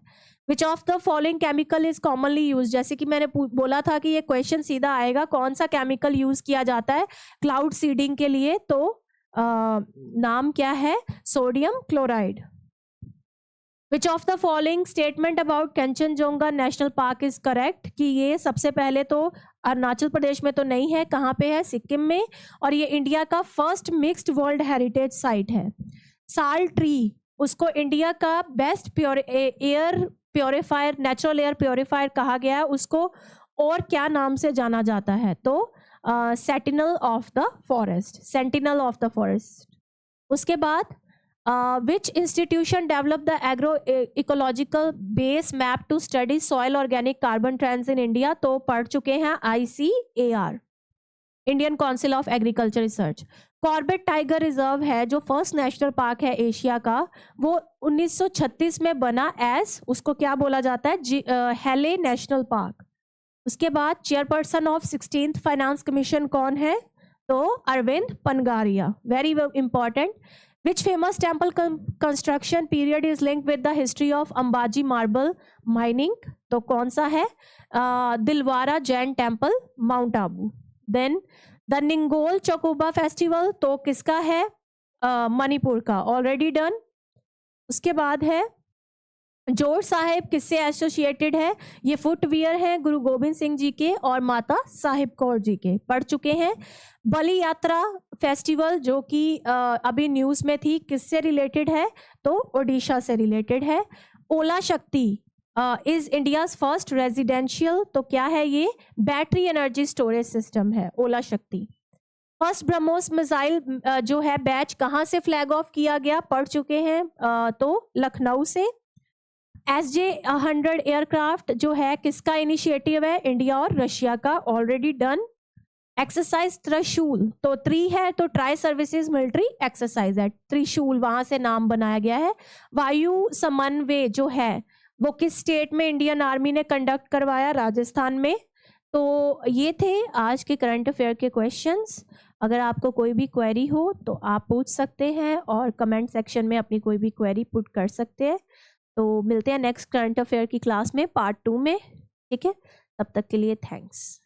विच of the following chemical is commonly use, जैसे कि मैंने बोला था कि ये क्वेश्चन सीधा आएगा, कौन सा केमिकल यूज किया जाता है क्लाउड सीडिंग के लिए, तो नाम क्या है, sodium chloride. Which of the following statement about Kanchenjunga national park is correct, कि ये सबसे पहले तो अरुणाचल प्रदेश में तो नहीं है, कहाँ पे है, सिक्किम में, और ये इंडिया का first mixed world heritage site है। साल ट्री, उसको इंडिया का best air purifier, natural air purifier कहा गया है, उसको और क्या नाम से जाना जाता है, तो sentinel of the forest, sentinel of the forest. उसके बाद which institution develop the agro ecological base map to study soil organic carbon trends in India, तो पढ़ चुके हैं ICAR, Indian council of agriculture research. Corbett tiger reserve है जो first national park है Asia का, वो 1936 में बना एज, उसको क्या बोला जाता है, हेले नेशनल पार्क। उसके बाद chairperson of 16th finance commission कौन है, तो Arvind Panagariya, very important. Which famous temple construction period is linked with the history of Ambaji marble mining, तो कौन सा है, Dilwara Jain temple mount Abu. Then the Ningol Chakouba festival, तो किसका है, मणिपुर का, ऑलरेडी डन। उसके बाद है जोर साहिब किससे एसोसिएटेड है, ये फुटवियर है गुरु गोबिंद सिंह जी के और माता साहिब कौर जी के, पढ़ चुके हैं। बलि यात्रा फेस्टिवल जो कि अभी न्यूज में थी, किससे रिलेटेड है, तो ओडिशा से रिलेटेड है। ओला शक्ति इज इंडियाज फर्स्ट रेजिडेंशियल, तो क्या है ये, बैटरी एनर्जी स्टोरेज सिस्टम है ओला शक्ति। फर्स्ट ब्रह्मोस मिसाइल जो है बैच कहाँ से फ्लैग ऑफ किया गया, पढ़ चुके हैं, तो लखनऊ से। SJ-100 एयरक्राफ्ट जो है किसका इनिशिएटिव है, इंडिया और रशिया का, ऑलरेडी डन। एक्सरसाइज त्रिशूल, तो ट्री है तो ट्राई सर्विसेज मिलिट्री एक्सरसाइज है, त्रिशूल वहां से नाम बनाया गया है। वायु समन्वय जो है वो किस स्टेट में इंडियन आर्मी ने कंडक्ट करवाया, राजस्थान में। तो ये थे आज के करंट अफेयर के क्वेश्चंस। अगर आपको कोई भी क्वेरी हो तो आप पूछ सकते हैं और कमेंट सेक्शन में अपनी कोई भी क्वेरी पुट कर सकते हैं। तो मिलते हैं नेक्स्ट करंट अफेयर की क्लास में, पार्ट 2 में, ठीक है, तब तक के लिए थैंक्स।